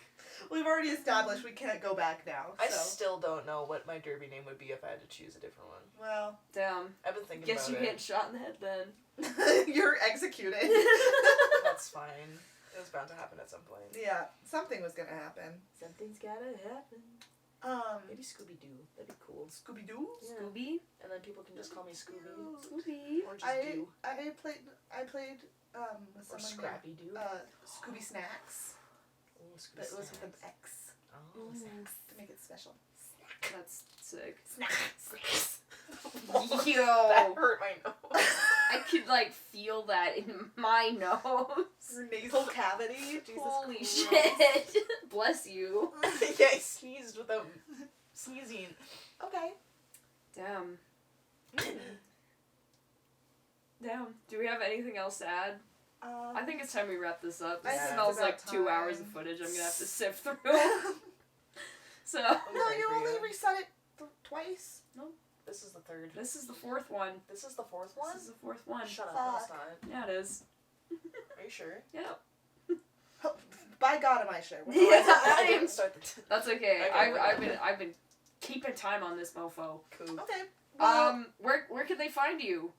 We've already established we can't go back now, I so. still don't know what my derby name would be if I had to choose a different one. Well, Damn. I've been thinking Guess you about getting it. shot in the head then. you're executed. That's fine. It was bound to happen at some point. Yeah, something was gonna happen. Something's gotta happen. Maybe Scooby-Doo. That'd be cool. Scooby-Doo? Yeah. Scooby? And then people can just call me Scooby. Scooby. Or just I Doo. played with Or someone Scrappy-Doo. named Scooby Snacks, Ooh, Scooby but it was with an Snacks. X Oh, snacks. to make it special. That's sick. Snacks. Yo. That hurt my nose. I could, like, feel that in my nose. Your nasal cavity. Jesus Holy Christ. shit. Bless you. Yeah, I sneezed without sneezing. Okay. Damn. Damn. Do we have anything else to add? I think it's time we wrap this up. I This think smells it's like about 2 hours time. of footage I'm gonna have to sift through. So, No, Sorry you for only you. reset it twice. This is the third. this is the fourth one. This is the fourth one? This is the fourth one. Shut up, no, it's Fuck. not. Yeah, it is. Are you sure? Yeah. By God, am I sure? Yeah. I I didn't am- start the... That's okay. Okay, we're I've been keeping time on this mofo. Cool. Okay. Well, Where can they find you?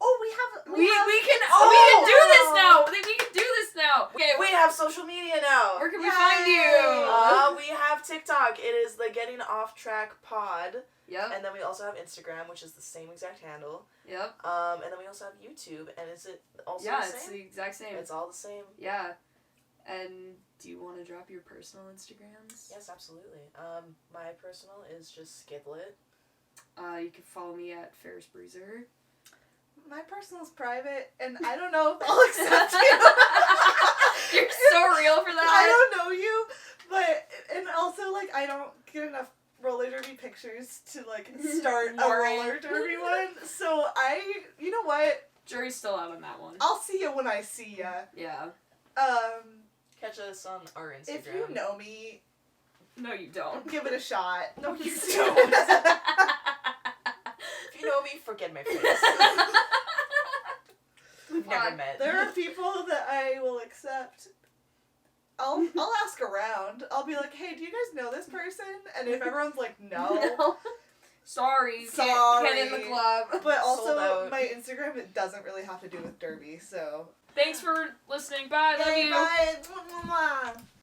oh, we We can have- we can do this now. We can do this now. Okay, We have social media now! where can we Yay! find you? We have TikTok. It is the Getting Off Track Pod. Yep. And then we also have Instagram, which is the same exact handle. Yep. And then we also have YouTube. And is it also Yeah, the it's same? the exact same. It's all the same. Yeah. And do you want to drop your personal Instagrams? Yes, absolutely. My personal is just Skidlet. You can follow me at Ferris Bruiser. My personal's private, and I don't know if I'll accept you. You're so real for I that. don't know you, but and also like I don't get enough roller derby pictures to like start a Right. roller derby one. So you know what? Jury's still out on that one. I'll see you when I see ya. Yeah. Catch us on our Instagram. If you know me, No, you don't. give it a shot. No, you don't. If you know me, forget my face. We've never Fuck. met. There are people that I will accept. I'll ask around. I'll be like, hey, do you guys know this person? And if everyone's like, no. Sorry. Sorry. Can't in the club. But Sold also, out. my Instagram, it doesn't really have to do with derby, so. Thanks for listening. Bye. Love Yay, you. bye. Mwah, mwah, mwah.